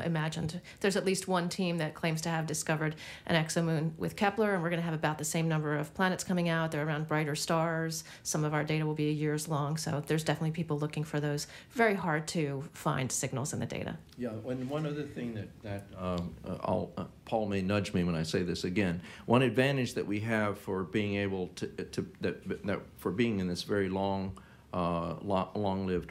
imagined. There's at least one team that claims to have discovered an exomoon with Kepler, and we're going to have about the same number of planets coming out. They're around brighter stars. Some of our data will be years long, so there's definitely people looking for those very hard to find signals in the data. Yeah, and one other thing that Paul may nudge me when I say this again. One advantage that we have for being able for being in this very long-lived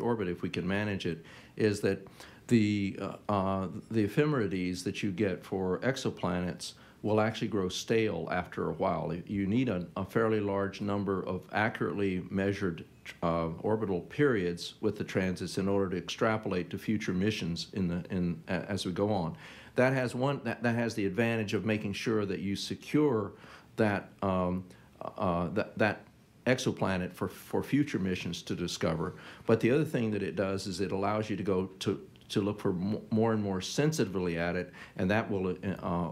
orbit, if we can manage it, is that the ephemerides that you get for exoplanets will actually grow stale after a while. You need a fairly large number of accurately measured orbital periods with the transits in order to extrapolate to future missions as we go on. That has the advantage of making sure that you secure that that exoplanet for future missions to discover. But the other thing that it does is it allows you to go to to look for more and more sensitively at it, and that will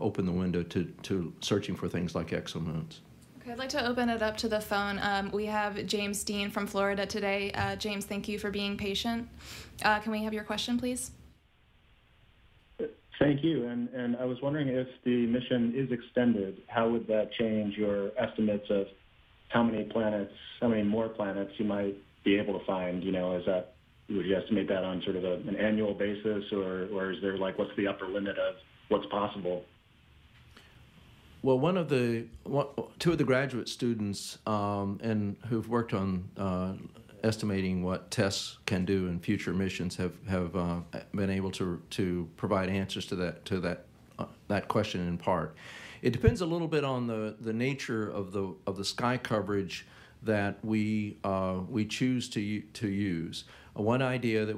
open the window to searching for things like exomoons. Okay, I'd like to open it up to the phone. We have James Dean from Florida today. James, thank you for being patient. Can we have your question, please? Thank you. And I was wondering if the mission is extended, how would that change your estimates of how many more planets you might be able to find? Would you estimate that on sort of an annual basis, or is there what's the upper limit of what's possible? Well, two of the graduate students and who've worked on estimating what TESS can do in future missions have been able to provide answers to that question in part. It depends a little bit on the nature of the sky coverage that we choose to use. One idea that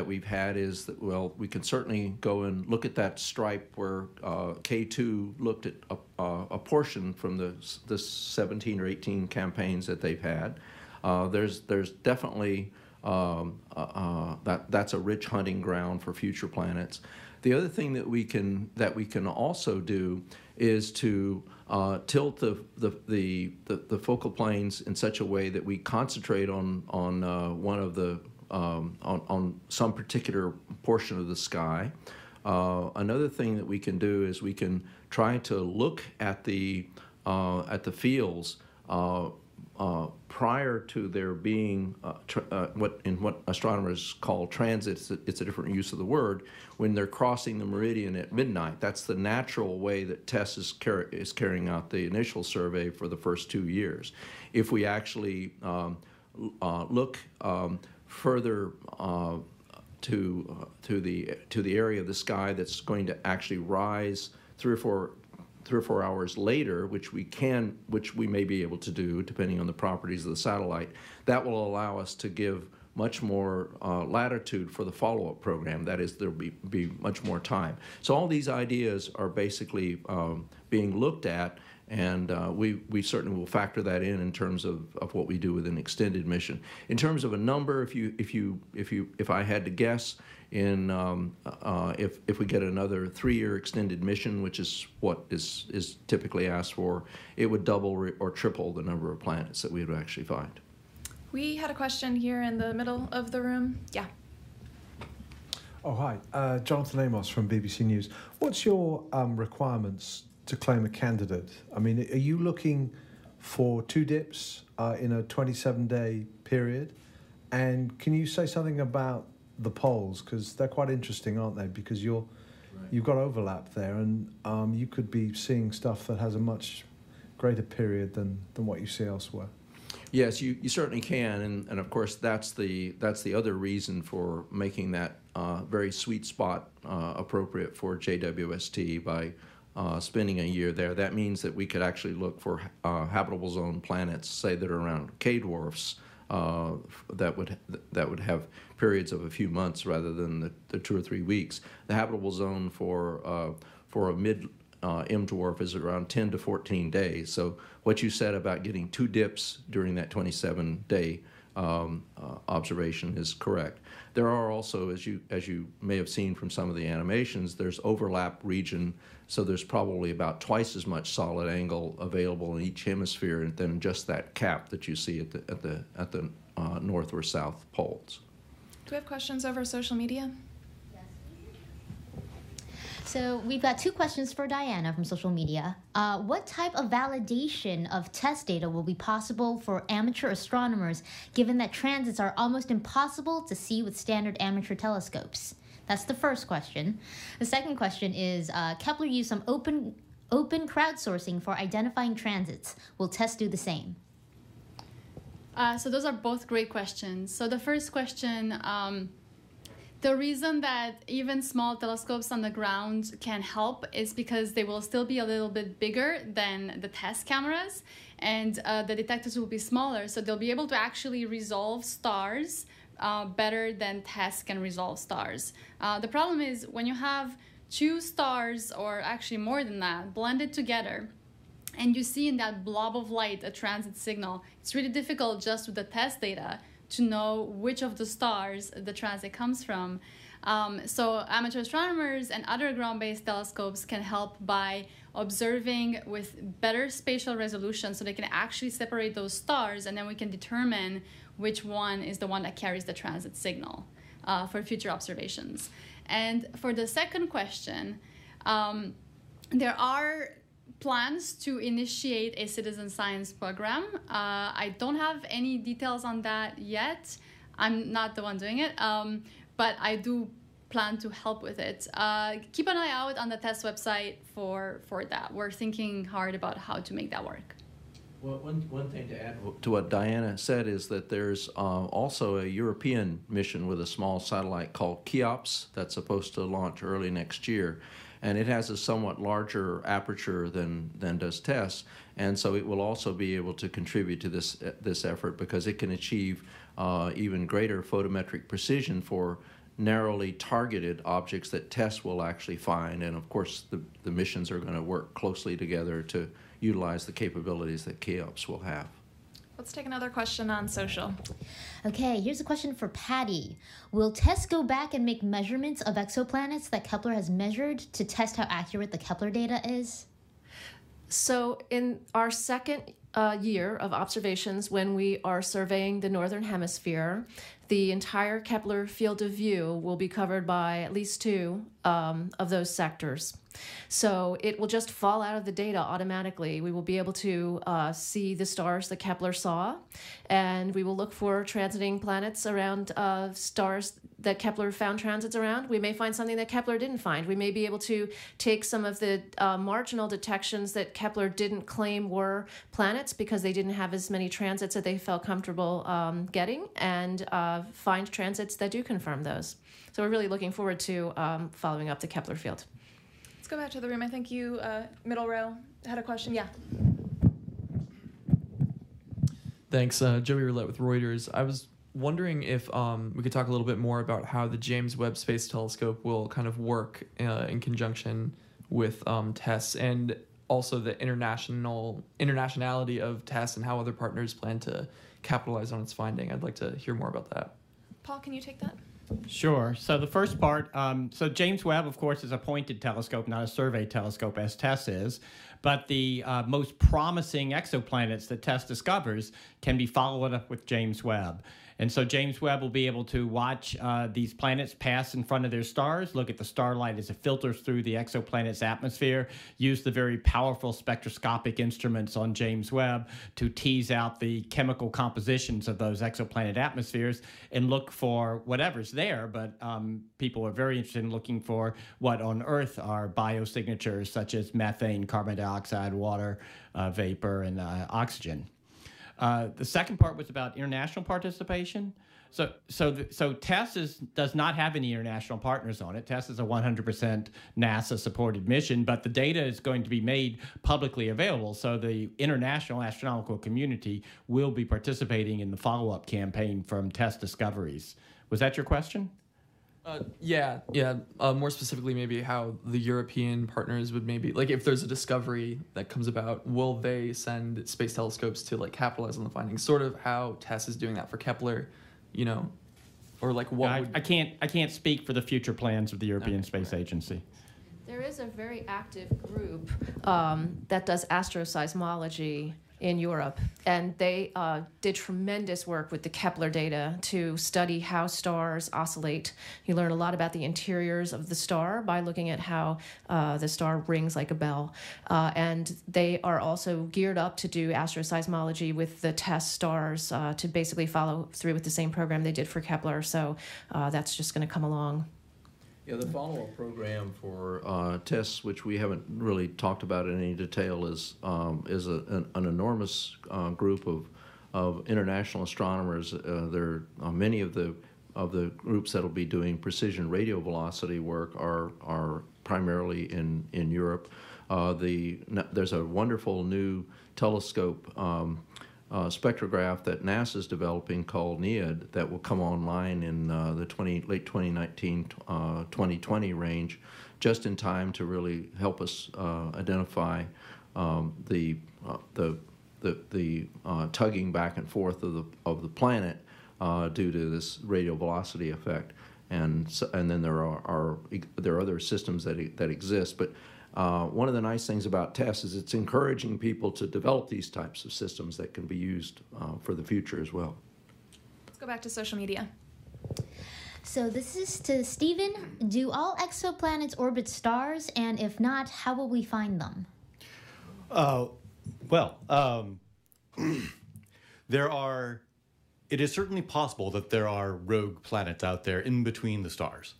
we've had is that, well, we can certainly go and look at that stripe where K2 looked at a portion from the 17 or 18 campaigns that they've had. There's definitely that's a rich hunting ground for future planets. The other thing that we can also do is to tilt the focal planes in such a way that we concentrate on one of the on some particular portion of the sky. Another thing that we can do is we can try to look at the fields prior to there being what astronomers call transits. It's a different use of the word. When they're crossing the meridian at midnight, that's the natural way that TESS is carrying out the initial survey for the first 2 years. If we actually look further to the area of the sky that's going to actually rise 3 or 4 hours later, which we may be able to do depending on the properties of the satellite, that will allow us to give much more latitude for the follow-up program. That is, there'll be much more time. So all these ideas are basically being looked at, and we certainly will factor that in terms of what we do with an extended mission. In terms of a number, if I had to guess, if we get another 3-year extended mission, which is what is typically asked for, it would double or triple the number of planets that we would actually find. We had a question here in the middle of the room. Yeah. Oh, hi. Jonathan Amos from BBC News. What's your requirements to claim a candidate? I mean, are you looking for 2 dips in a 27-day period? And can you say something about the poles? Because they're quite interesting, aren't they? Because you've got overlap there, and you could be seeing stuff that has a much greater period than what you see elsewhere. Yes, you certainly can, and of course that's the other reason for making that very sweet spot appropriate for JWST by spending a year there. That means that we could actually look for habitable zone planets, say that are around K-dwarfs, that would have periods of a few months rather than the 2 or 3 weeks. The habitable zone for a mid M dwarf is around 10 to 14 days. So what you said about getting 2 dips during that 27-day observation is correct. There are also, as you may have seen from some of the animations, there's overlap region, so there's probably about twice as much solid angle available in each hemisphere than just that cap that you see at the north or south poles. Do we have questions over social media? So we've got 2 questions for Diana from social media. What type of validation of TESS data will be possible for amateur astronomers, given that transits are almost impossible to see with standard amateur telescopes? That's the first question. The second question is, Kepler used some open crowdsourcing for identifying transits. Will TESS do the same? So those are both great questions. So the first question, the reason that even small telescopes on the ground can help is because they will still be a little bit bigger than the TESS cameras, and the detectors will be smaller, so they'll be able to actually resolve stars better than TESS can resolve stars. The problem is when you have 2 stars, or actually more than that, blended together, and you see in that blob of light a transit signal, it's really difficult just with the TESS data to know which of the stars the transit comes from. So amateur astronomers and other ground-based telescopes can help by observing with better spatial resolution, so they can actually separate those stars, and then we can determine which one is the one that carries the transit signal for future observations. And for the second question, there are plans to initiate a citizen science program. I don't have any details on that yet. I'm not the one doing it, but I do plan to help with it. Keep an eye out on the TESS website for that. We're thinking hard about how to make that work. Well, one thing to add to what Diana said is that there's also a European mission with a small satellite called Cheops that's supposed to launch early next year. And it has a somewhat larger aperture than does TESS, and so it will also be able to contribute to this effort because it can achieve even greater photometric precision for narrowly targeted objects that TESS will actually find. And of course, the missions are going to work closely together to utilize the capabilities that Cheops will have. Let's take another question on social. Okay, here's a question for Patty. Will TESS go back and make measurements of exoplanets that Kepler has measured to test how accurate the Kepler data is? So in our second year of observations, when we are surveying the northern hemisphere, the entire Kepler field of view will be covered by at least two of those sectors. So it will just fall out of the data automatically. We will be able to see the stars that Kepler saw, and we will look for transiting planets around stars that Kepler found transits around. We may find something that Kepler didn't find. We may be able to take some of the marginal detections that Kepler didn't claim were planets because they didn't have as many transits that they felt comfortable getting, and find transits that do confirm those. So we're really looking forward to following up the Kepler field. Let's go back to the room. I think you, middle row, had a question. Yeah. Thanks. Joey Roulette with Reuters. I was wondering if we could talk a little bit more about how the James Webb Space Telescope will kind of work in conjunction with TESS, and also the internationality of TESS and how other partners plan to capitalize on its finding. I'd like to hear more about that. Paul, can you take that? Sure. So the first part, so James Webb, of course, is a pointed telescope, not a survey telescope as TESS is. But the most promising exoplanets that TESS discovers can be followed up with James Webb. And so James Webb will be able to watch these planets pass in front of their stars, look at the starlight as it filters through the exoplanet's atmosphere, use the very powerful spectroscopic instruments on James Webb to tease out the chemical compositions of those exoplanet atmospheres and look for whatever's there. But people are very interested in looking for what on Earth are biosignatures such as methane, carbon dioxide, water, vapor, and oxygen. The second part was about international participation. So TESS does not have any international partners on it. TESS is a 100% NASA-supported mission, but the data is going to be made publicly available. So the international astronomical community will be participating in the follow-up campaign from TESS discoveries. Was that your question? Yeah. More specifically, maybe how the European partners would maybe, like, if there's a discovery that comes about, will they send space telescopes to like capitalize on the findings? Sort of how TESS is doing that for Kepler, you know, or like what? I can't speak for the future plans of the European Space Agency. There is a very active group that does astroseismology in Europe, and they did tremendous work with the Kepler data to study how stars oscillate. You learn a lot about the interiors of the star by looking at how the star rings like a bell. And they are also geared up to do astroseismology with the TESS stars to basically follow through with the same program they did for Kepler. So that's just going to come along. Yeah, the follow-up program for TESS, which we haven't really talked about in any detail, is an enormous group of international astronomers. There are many of the groups that will be doing precision radio velocity work are primarily in Europe. There's a wonderful new telescope spectrograph that NASA's developing called NEOD that will come online in the late 2019-2020 range, just in time to really help us identify the tugging back and forth of the planet due to this radial velocity effect. and then there are other systems that exist. But one of the nice things about TESS is it's encouraging people to develop these types of systems that can be used for the future as well. Let's go back to social media. So this is to Stephen. Do all exoplanets orbit stars? And if not, how will we find them? It is certainly possible that there are rogue planets out there in between the stars.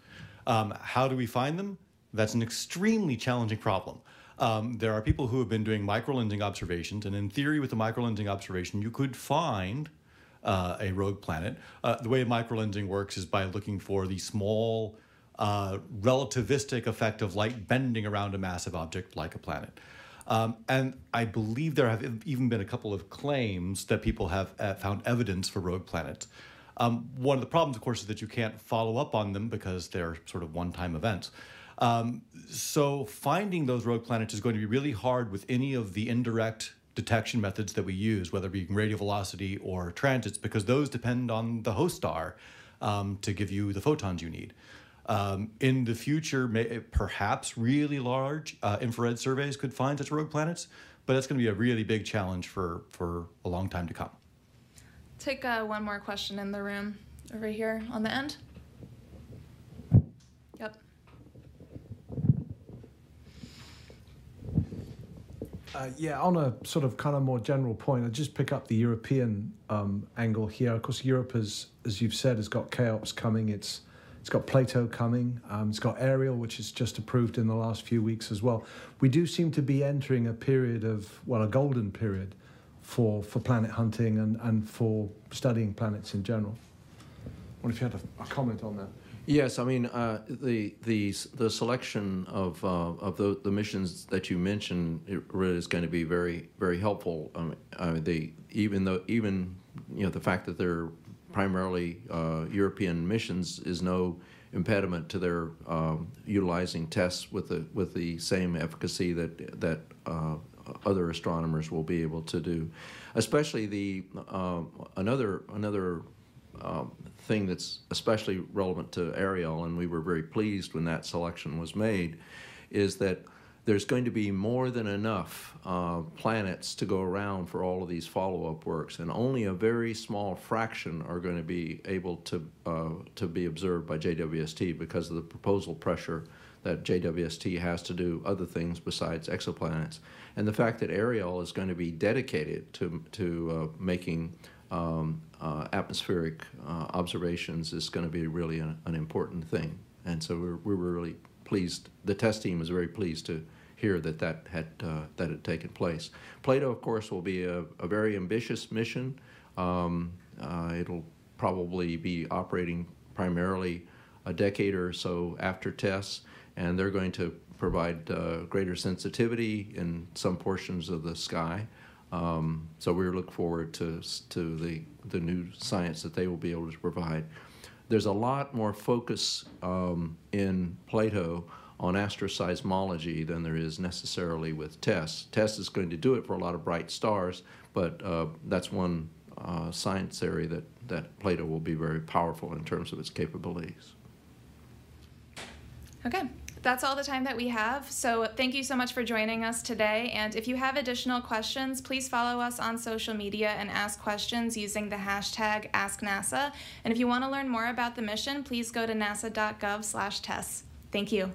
How do we find them? That's an extremely challenging problem. There are people who have been doing microlensing observations, and in theory, with the microlensing observation, you could find a rogue planet. The way microlensing works is by looking for the small relativistic effect of light bending around a massive object like a planet. And I believe there have even been a couple of claims that people have found evidence for rogue planets. One of the problems, of course, is that you can't follow up on them because they're sort of one-time events. So finding those rogue planets is going to be really hard with any of the indirect detection methods that we use, whether it be radio velocity or transits, because those depend on the host star to give you the photons you need. In the future, perhaps really large infrared surveys could find such rogue planets, but that's going to be a really big challenge for a long time to come. Take one more question in the room over here on the end. Yep. Yeah, on a sort of kind of more general point, I'd just pick up the European angle here. Of course, Europe, as you've said, has got Cheops coming. It's got Plato coming. It's got Ariel, which is just approved in the last few weeks as well. We do seem to be entering a period of, well, a golden period for planet hunting and for studying planets in general. I wonder if you had a comment on that. Yes, I mean the selection of the missions that you mentioned, it really is going to be very, very helpful. Even the fact that they're primarily European missions is no impediment to their utilizing TESS with the same efficacy that other astronomers will be able to do. Especially another thing that's especially relevant to Ariel, and we were very pleased when that selection was made, is that there's going to be more than enough planets to go around for all of these follow-up works, and only a very small fraction are going to be able to be observed by JWST because of the proposal pressure that JWST has to do other things besides exoplanets. And the fact that Ariel is going to be dedicated to making atmospheric observations is going to be really an important thing. And so we were really pleased. The TESS team was very pleased to hear that had taken place. Plato, of course, will be a very ambitious mission. It'll probably be operating primarily a decade or so after TESS, and they're going to provide greater sensitivity in some portions of the sky. So we look forward to the new science that they will be able to provide. There's a lot more focus in Plato on astroseismology than there is necessarily with TESS. TESS is going to do it for a lot of bright stars, but that's one science area that Plato will be very powerful in terms of its capabilities. Okay. That's all the time that we have. So thank you so much for joining us today. And if you have additional questions, please follow us on social media and ask questions using the hashtag AskNASA. And if you want to learn more about the mission, please go to nasa.gov/TESS. Thank you.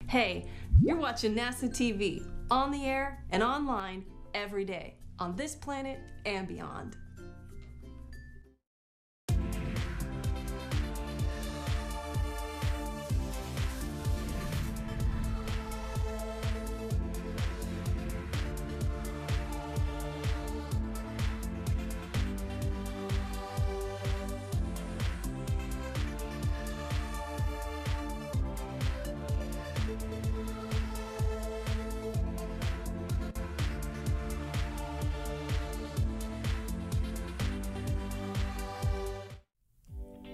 Hey, you're watching NASA TV, on the air and online every day, on this planet and beyond.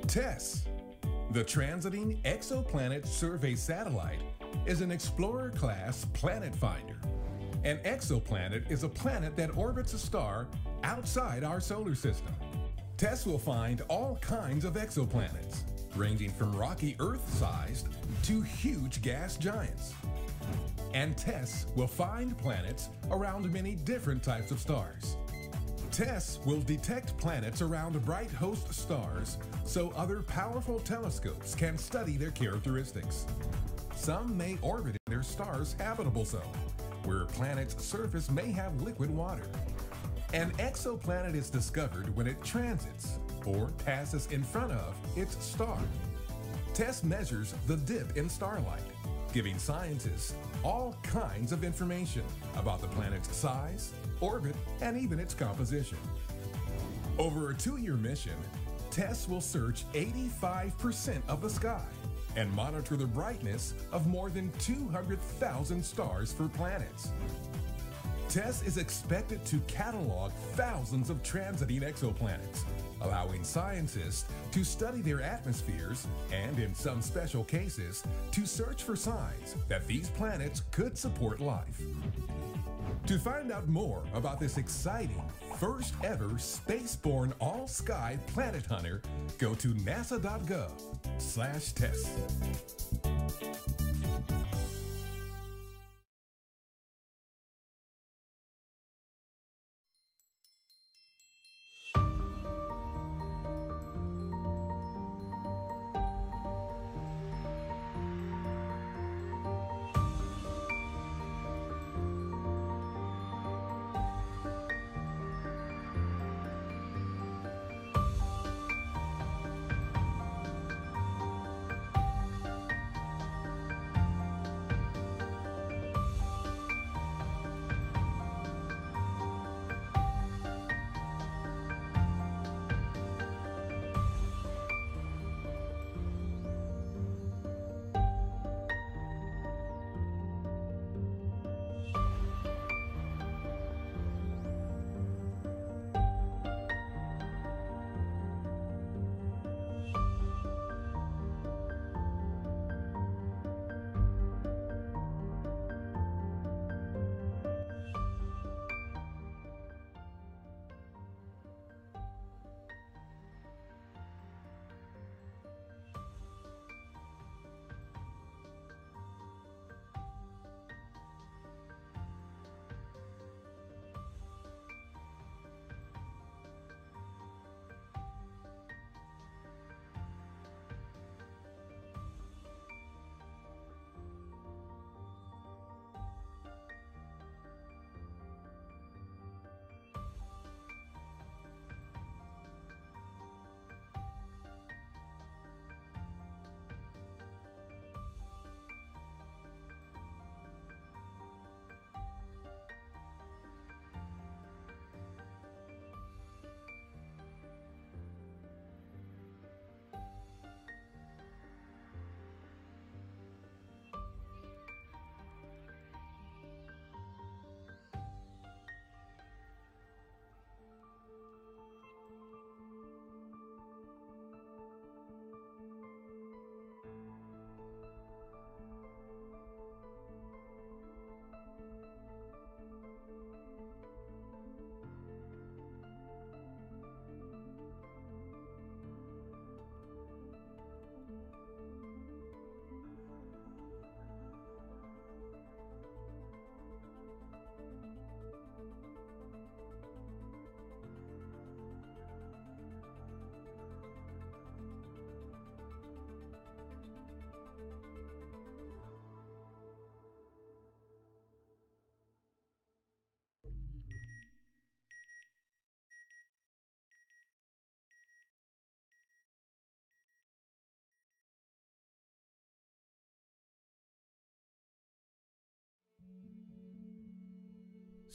TESS, the Transiting Exoplanet Survey Satellite, is an Explorer-class planet finder. An exoplanet is a planet that orbits a star outside our solar system. TESS will find all kinds of exoplanets, ranging from rocky Earth-sized to huge gas giants. And TESS will find planets around many different types of stars. TESS will detect planets around bright host stars so other powerful telescopes can study their characteristics. Some may orbit in their star's habitable zone, where a planet's surface may have liquid water. An exoplanet is discovered when it transits or passes in front of its star. TESS measures the dip in starlight, giving scientists all kinds of information about the planet's size, orbit, and even its composition. Over a 2-year mission, TESS will search 85% of the sky and monitor the brightness of more than 200,000 stars for planets. TESS is expected to catalog thousands of transiting exoplanets, allowing scientists to study their atmospheres and, in some special cases, to search for signs that these planets could support life. To find out more about this exciting, first ever spaceborne all-sky planet hunter, go to nasa.gov/TESS.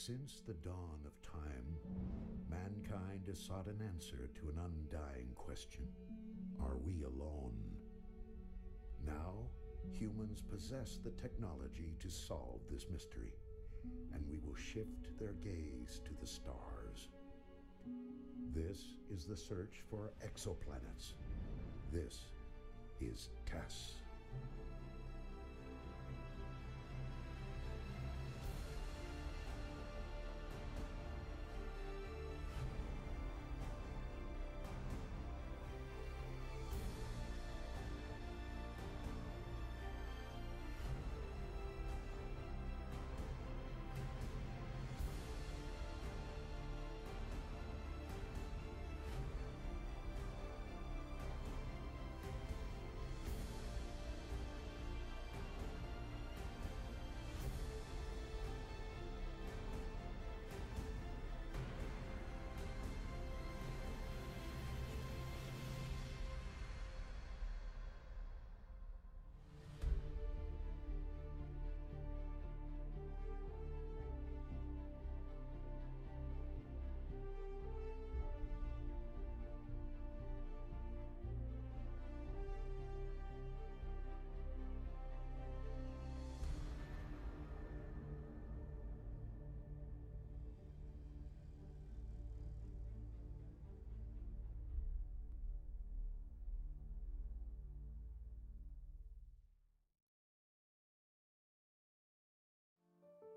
Since the dawn of time, mankind has sought an answer to an undying question. Are we alone? Now, humans possess the technology to solve this mystery, and we will shift their gaze to the stars. This is the search for exoplanets. This is TESS.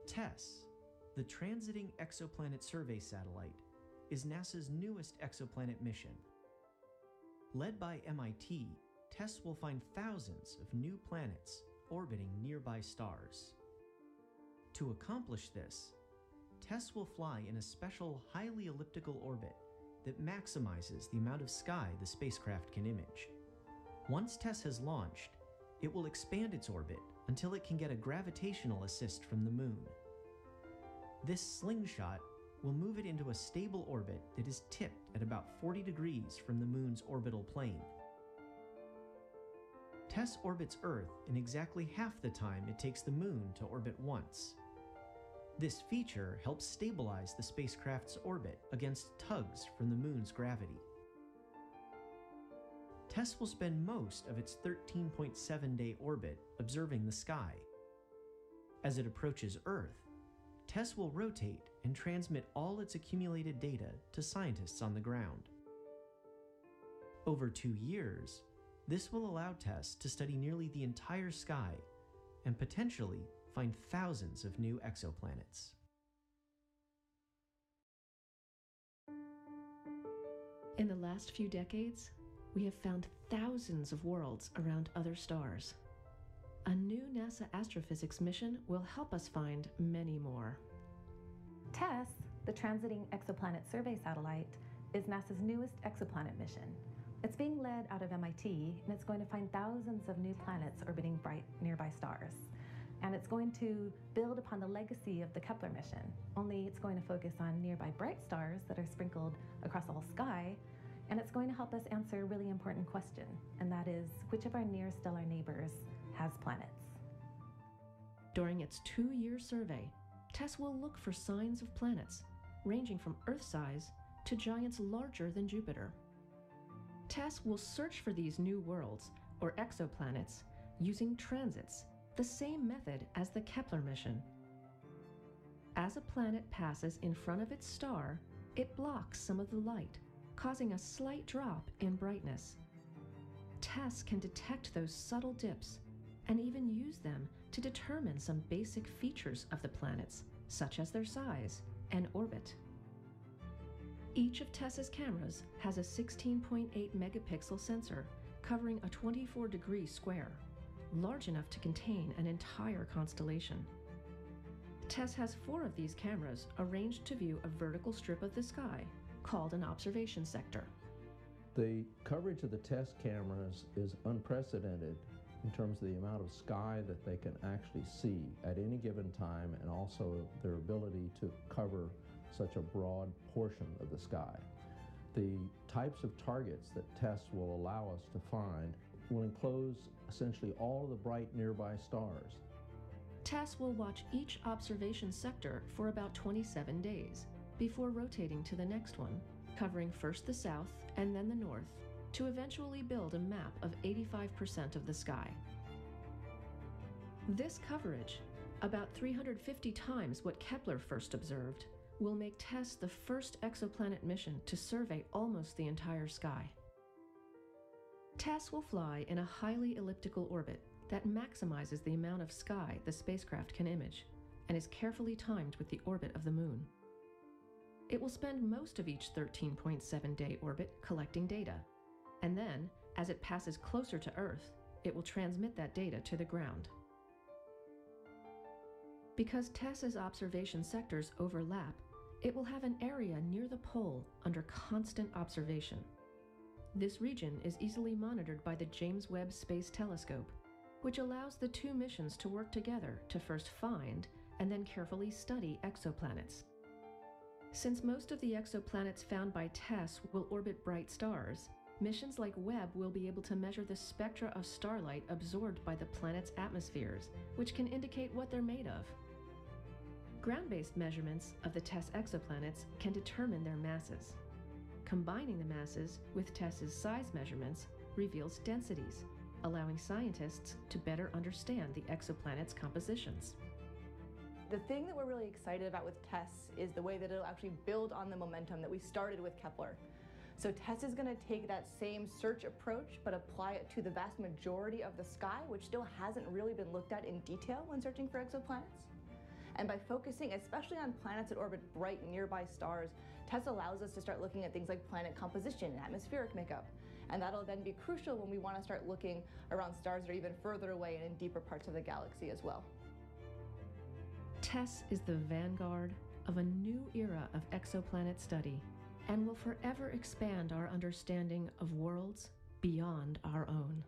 TESS, the Transiting Exoplanet Survey Satellite, is NASA's newest exoplanet mission. Led by MIT, TESS will find thousands of new planets orbiting nearby stars. To accomplish this, TESS will fly in a special highly elliptical orbit that maximizes the amount of sky the spacecraft can image. Once TESS has launched, it will expand its orbit until it can get a gravitational assist from the Moon. This slingshot will move it into a stable orbit that is tipped at about 40 degrees from the Moon's orbital plane. TESS orbits Earth in exactly half the time it takes the Moon to orbit once. This feature helps stabilize the spacecraft's orbit against tugs from the Moon's gravity. TESS will spend most of its 13.7-day orbit observing the sky. As it approaches Earth, TESS will rotate and transmit all its accumulated data to scientists on the ground. Over 2 years, this will allow TESS to study nearly the entire sky and potentially find thousands of new exoplanets. In the last few decades, we have found thousands of worlds around other stars. A new NASA astrophysics mission will help us find many more. TESS, the Transiting Exoplanet Survey Satellite, is NASA's newest exoplanet mission. It's being led out of MIT, and it's going to find thousands of new planets orbiting bright nearby stars. And it's going to build upon the legacy of the Kepler mission, only it's going to focus on nearby bright stars that are sprinkled across the whole sky, and it's going to help us answer a really important question, and that is, which of our near-stellar neighbors has planets? During its 2-year survey, TESS will look for signs of planets, ranging from Earth-size to giants larger than Jupiter. TESS will search for these new worlds, or exoplanets, using transits, the same method as the Kepler mission. As a planet passes in front of its star, it blocks some of the light, causing a slight drop in brightness. TESS can detect those subtle dips and even use them to determine some basic features of the planets, such as their size and orbit. Each of TESS's cameras has a 16.8 megapixel sensor covering a 24-degree square, large enough to contain an entire constellation. TESS has 4 of these cameras arranged to view a vertical strip of the sky called an observation sector. The coverage of the TESS cameras is unprecedented in terms of the amount of sky that they can actually see at any given time, and also their ability to cover such a broad portion of the sky. The types of targets that TESS will allow us to find will enclose essentially all of the bright nearby stars. TESS will watch each observation sector for about 27 days before rotating to the next one, covering first the south and then the north, to eventually build a map of 85% of the sky. This coverage, about 350 times what Kepler first observed, will make TESS the first exoplanet mission to survey almost the entire sky. TESS will fly in a highly elliptical orbit that maximizes the amount of sky the spacecraft can image and is carefully timed with the orbit of the Moon. It will spend most of each 13.7-day orbit collecting data, and then, as it passes closer to Earth, it will transmit that data to the ground. Because TESS's observation sectors overlap, it will have an area near the pole under constant observation. This region is easily monitored by the James Webb Space Telescope, which allows the two missions to work together to first find and then carefully study exoplanets. Since most of the exoplanets found by TESS will orbit bright stars, missions like Webb will be able to measure the spectra of starlight absorbed by the planet's atmospheres, which can indicate what they're made of. Ground-based measurements of the TESS exoplanets can determine their masses. Combining the masses with TESS's size measurements reveals densities, allowing scientists to better understand the exoplanets' compositions. The thing that we're really excited about with TESS is the way that it'll actually build on the momentum that we started with Kepler. So TESS is going to take that same search approach, but apply it to the vast majority of the sky, which still hasn't really been looked at in detail when searching for exoplanets. And by focusing especially on planets that orbit bright nearby stars, TESS allows us to start looking at things like planet composition and atmospheric makeup. And that'll then be crucial when we want to start looking around stars that are even further away and in deeper parts of the galaxy as well. TESS is the vanguard of a new era of exoplanet study and will forever expand our understanding of worlds beyond our own.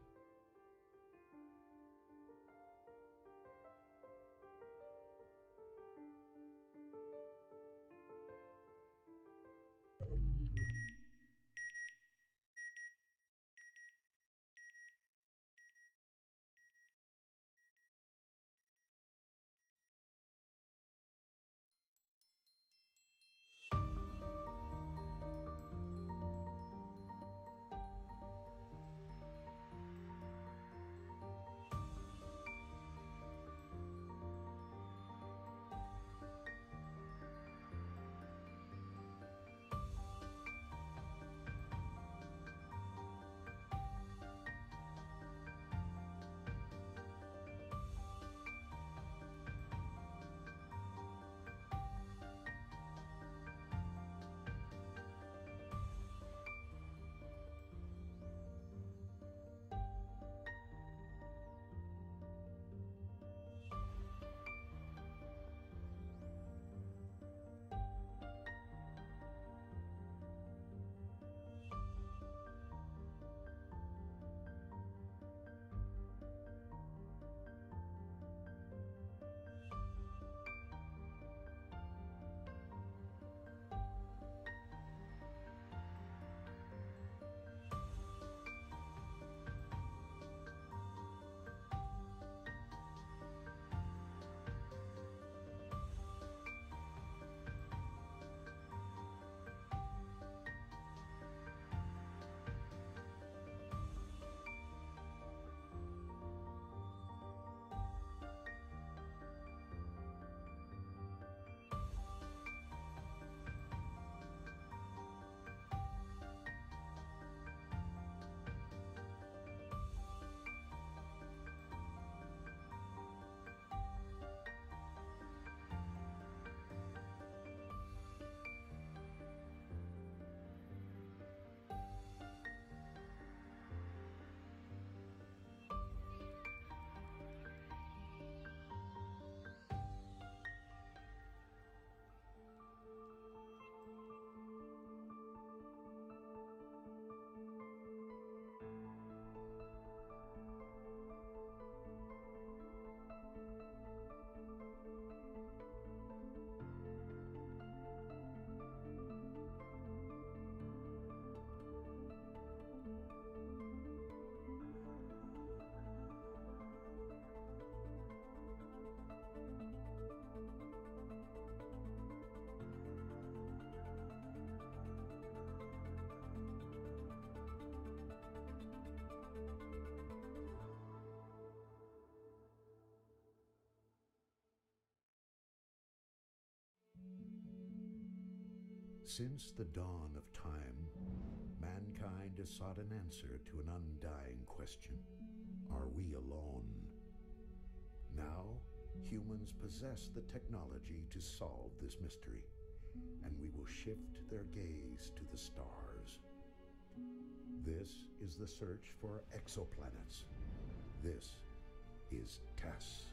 Since the dawn of time, mankind has sought an answer to an undying question. Are we alone? Now, humans possess the technology to solve this mystery, and we will shift their gaze to the stars. This is the search for exoplanets. This is TESS.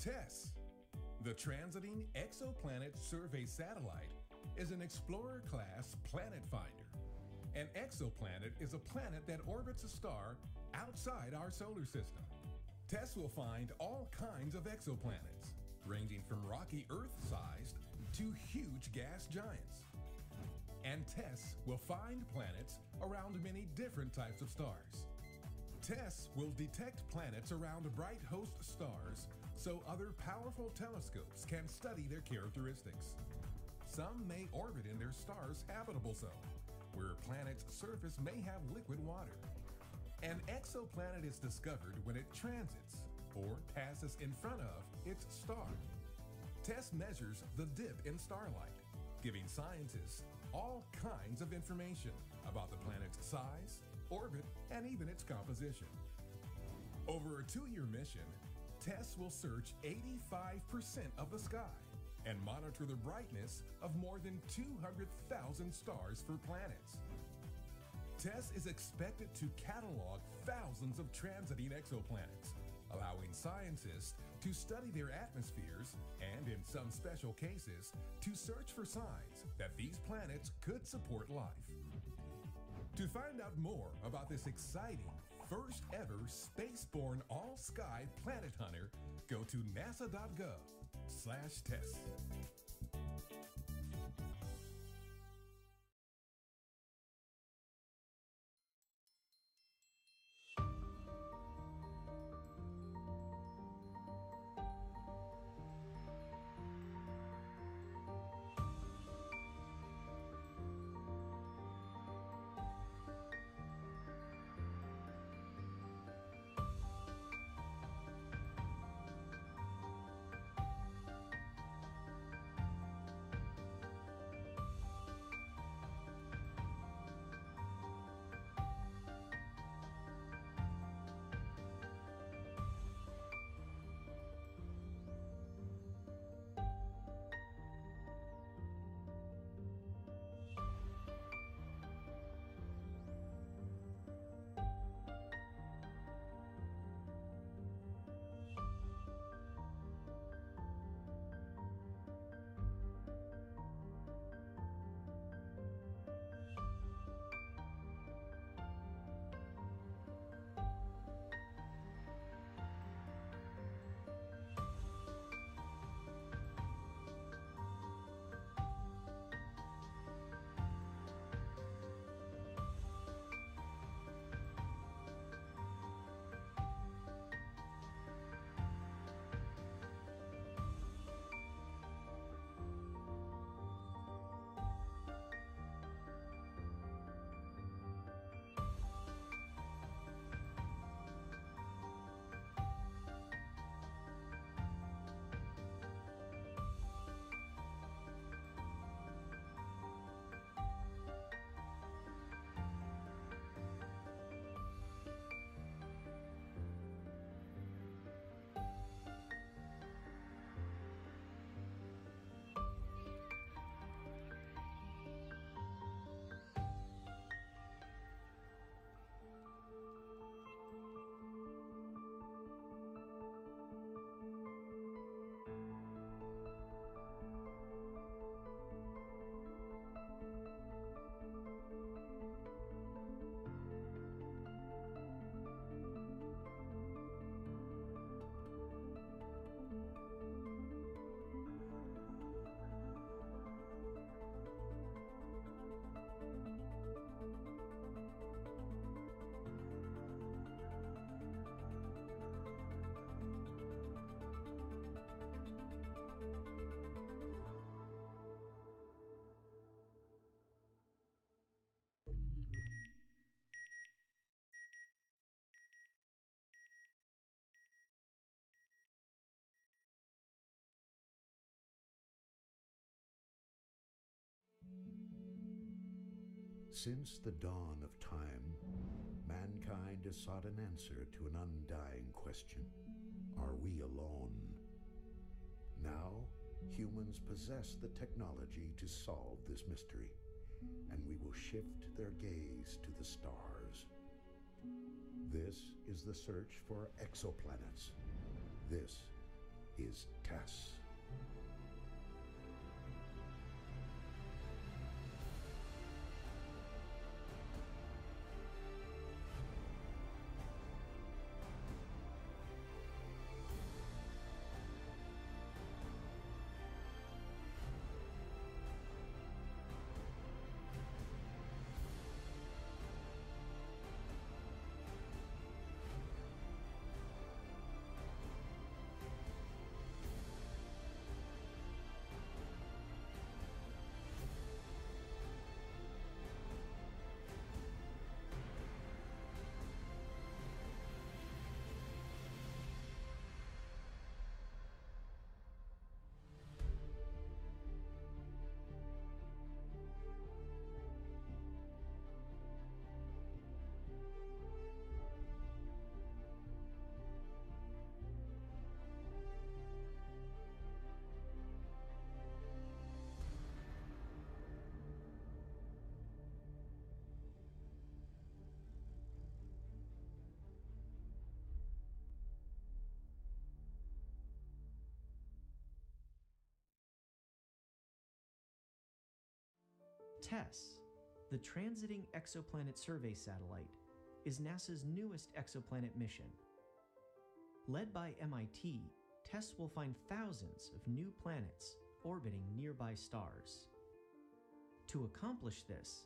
TESS, the Transiting Exoplanet Survey Satellite, is an Explorer-class planet finder. An exoplanet is a planet that orbits a star outside our solar system. TESS will find all kinds of exoplanets, ranging from rocky Earth-sized to huge gas giants. And TESS will find planets around many different types of stars. TESS will detect planets around bright host stars so other powerful telescopes can study their characteristics. Some may orbit in their star's habitable zone, where a planet's surface may have liquid water. An exoplanet is discovered when it transits or passes in front of its star. TESS measures the dip in starlight, giving scientists all kinds of information about the planet's size, orbit, and even its composition. Over a 2-year mission, TESS will search 85% of the sky and monitor the brightness of more than 200,000 stars for planets. TESS is expected to catalog thousands of transiting exoplanets, allowing scientists to study their atmospheres and, in some special cases, to search for signs that these planets could support life. To find out more about this exciting, first ever spaceborne all-sky planet hunter, go to nasa.gov/TESS. Since the dawn of time, mankind has sought an answer to an undying question. Are we alone? Now, humans possess the technology to solve this mystery, and we will shift their gaze to the stars. This is the search for exoplanets. This is TESS. TESS, the Transiting Exoplanet Survey Satellite, is NASA's newest exoplanet mission. Led by MIT, TESS will find thousands of new planets orbiting nearby stars. To accomplish this,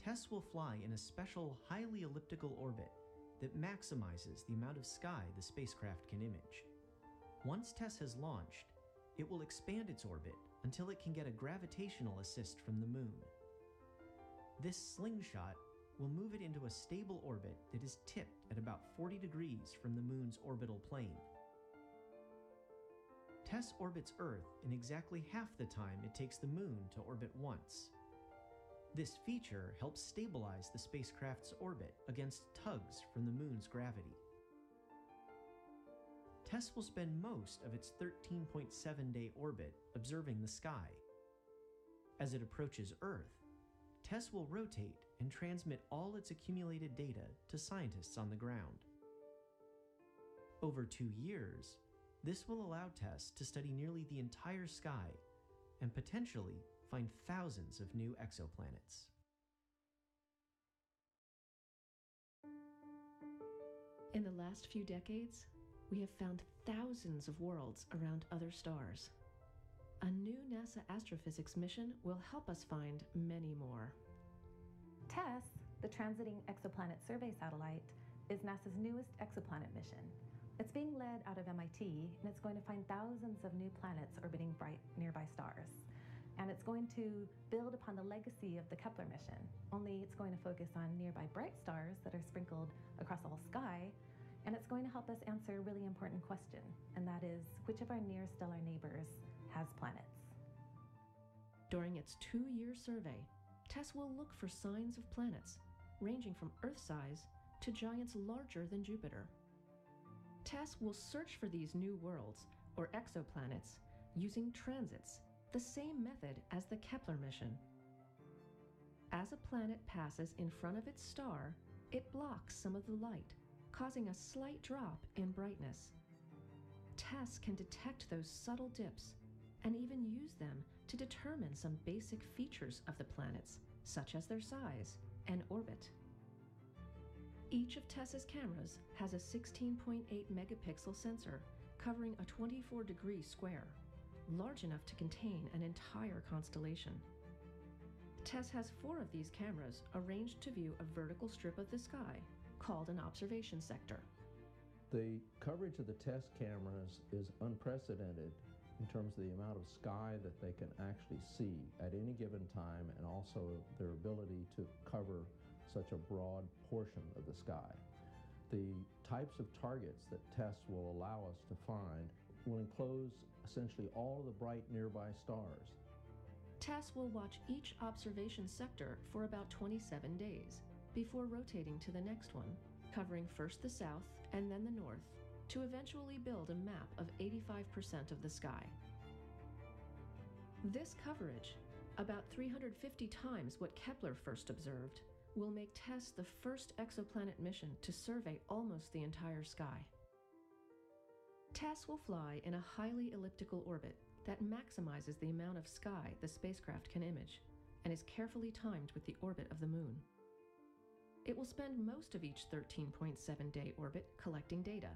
TESS will fly in a special highly elliptical orbit that maximizes the amount of sky the spacecraft can image. Once TESS has launched, it will expand its orbit until it can get a gravitational assist from the Moon. This slingshot will move it into a stable orbit that is tipped at about 40 degrees from the Moon's orbital plane. TESS orbits Earth in exactly half the time it takes the Moon to orbit once. This feature helps stabilize the spacecraft's orbit against tugs from the Moon's gravity. TESS will spend most of its 13.7-day orbit observing the sky. As it approaches Earth, TESS will rotate and transmit all its accumulated data to scientists on the ground. Over 2 years, this will allow TESS to study nearly the entire sky and potentially find thousands of new exoplanets. In the last few decades, we have found thousands of worlds around other stars. A new NASA astrophysics mission will help us find many more. TESS, the Transiting Exoplanet Survey Satellite, is NASA's newest exoplanet mission. It's being led out of MIT, and it's going to find thousands of new planets orbiting bright nearby stars. And it's going to build upon the legacy of the Kepler mission, only it's going to focus on nearby bright stars that are sprinkled across the whole sky, and it's going to help us answer a really important question, and that is, which of our near-stellar neighbors has planets? During its 2-year survey, TESS will look for signs of planets, ranging from Earth-size to giants larger than Jupiter. TESS will search for these new worlds, or exoplanets, using transits, the same method as the Kepler mission. As a planet passes in front of its star, it blocks some of the light, causing a slight drop in brightness. TESS can detect those subtle dips and even use them to determine some basic features of the planets, such as their size and orbit. Each of TESS's cameras has a 16.8 megapixel sensor covering a 24-degree square, large enough to contain an entire constellation. TESS has 4 of these cameras arranged to view a vertical strip of the sky, called an observation sector. The coverage of the TESS cameras is unprecedented in terms of the amount of sky that they can actually see at any given time, and also their ability to cover such a broad portion of the sky. The types of targets that TESS will allow us to find will enclose essentially all of the bright nearby stars. TESS will watch each observation sector for about 27 days before rotating to the next one, covering first the south and then the north, to eventually build a map of 85% of the sky. This coverage, about 350 times what Kepler first observed, will make TESS the first exoplanet mission to survey almost the entire sky. TESS will fly in a highly elliptical orbit that maximizes the amount of sky the spacecraft can image and is carefully timed with the orbit of the Moon. It will spend most of each 13.7-day orbit collecting data,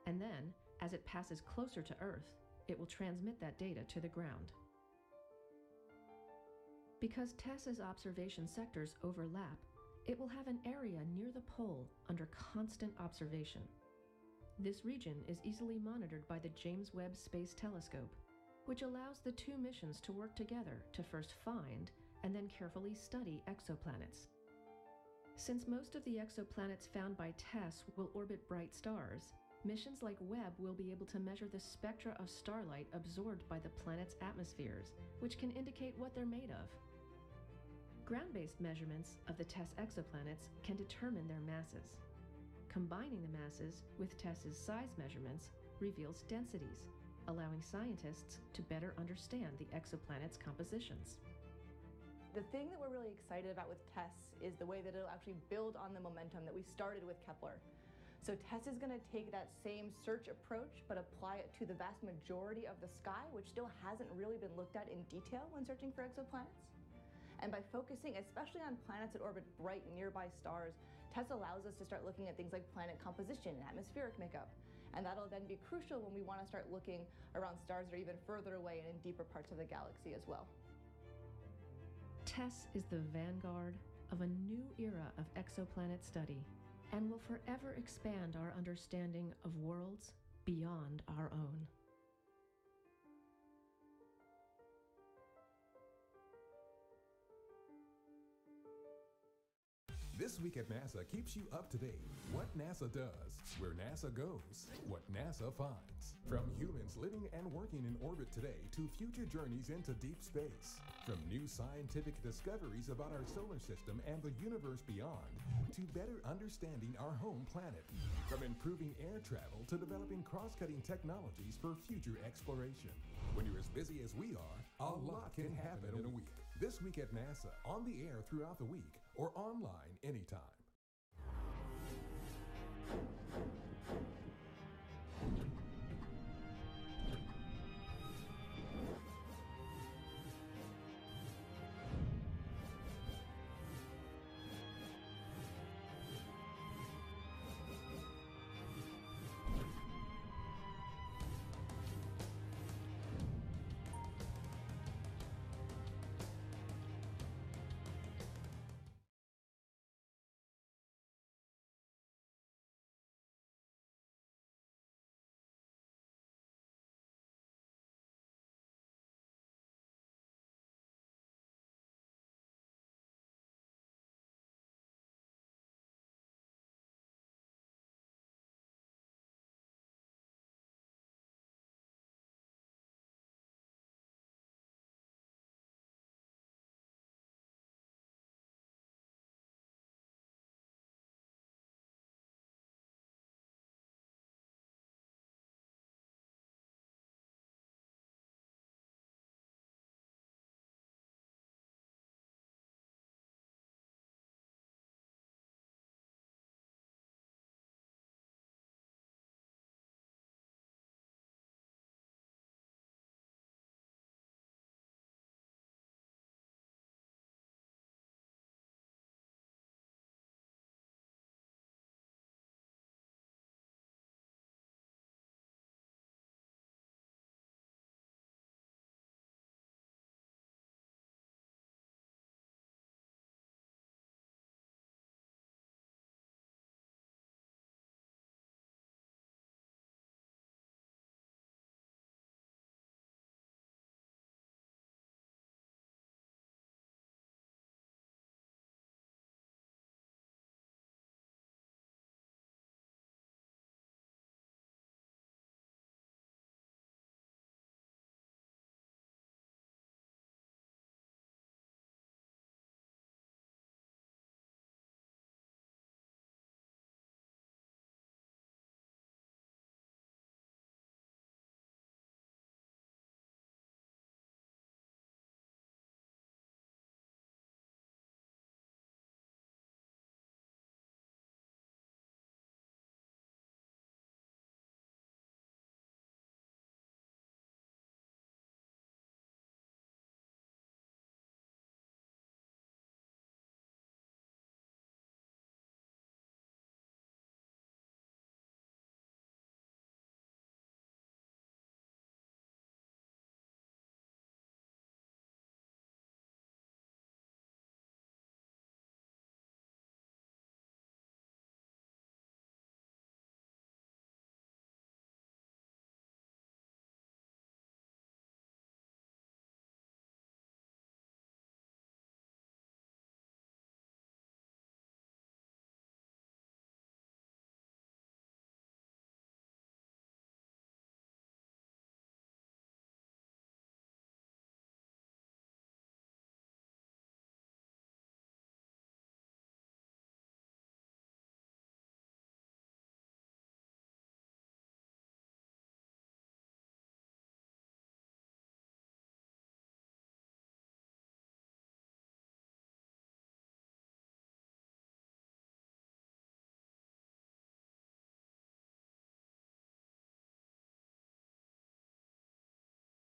and then, as it passes closer to Earth, it will transmit that data to the ground. Because TESS's observation sectors overlap, it will have an area near the pole under constant observation. This region is easily monitored by the James Webb Space Telescope, which allows the two missions to work together to first find and then carefully study exoplanets. Since most of the exoplanets found by TESS will orbit bright stars, missions like Webb will be able to measure the spectra of starlight absorbed by the planet's atmospheres, which can indicate what they're made of. Ground-based measurements of the TESS exoplanets can determine their masses. Combining the masses with TESS's size measurements reveals densities, allowing scientists to better understand the exoplanets' compositions. The thing that we're really excited about with TESS is the way that it'll actually build on the momentum that we started with Kepler. So TESS is going to take that same search approach, but apply it to the vast majority of the sky, which still hasn't really been looked at in detail when searching for exoplanets. And by focusing especially on planets that orbit bright nearby stars, TESS allows us to start looking at things like planet composition and atmospheric makeup. And that'll then be crucial when we want to start looking around stars that are even further away and in deeper parts of the galaxy as well. TESS is the vanguard of a new era of exoplanet study and will forever expand our understanding of worlds beyond our own. This Week at NASA keeps you up to date. What NASA does, where NASA goes, what NASA finds. From humans living and working in orbit today to future journeys into deep space. From new scientific discoveries about our solar system and the universe beyond, to better understanding our home planet. From improving air travel to developing cross-cutting technologies for future exploration. When you're as busy as we are, a lot can happen in a week. This Week at NASA, on the air throughout the week or online anytime.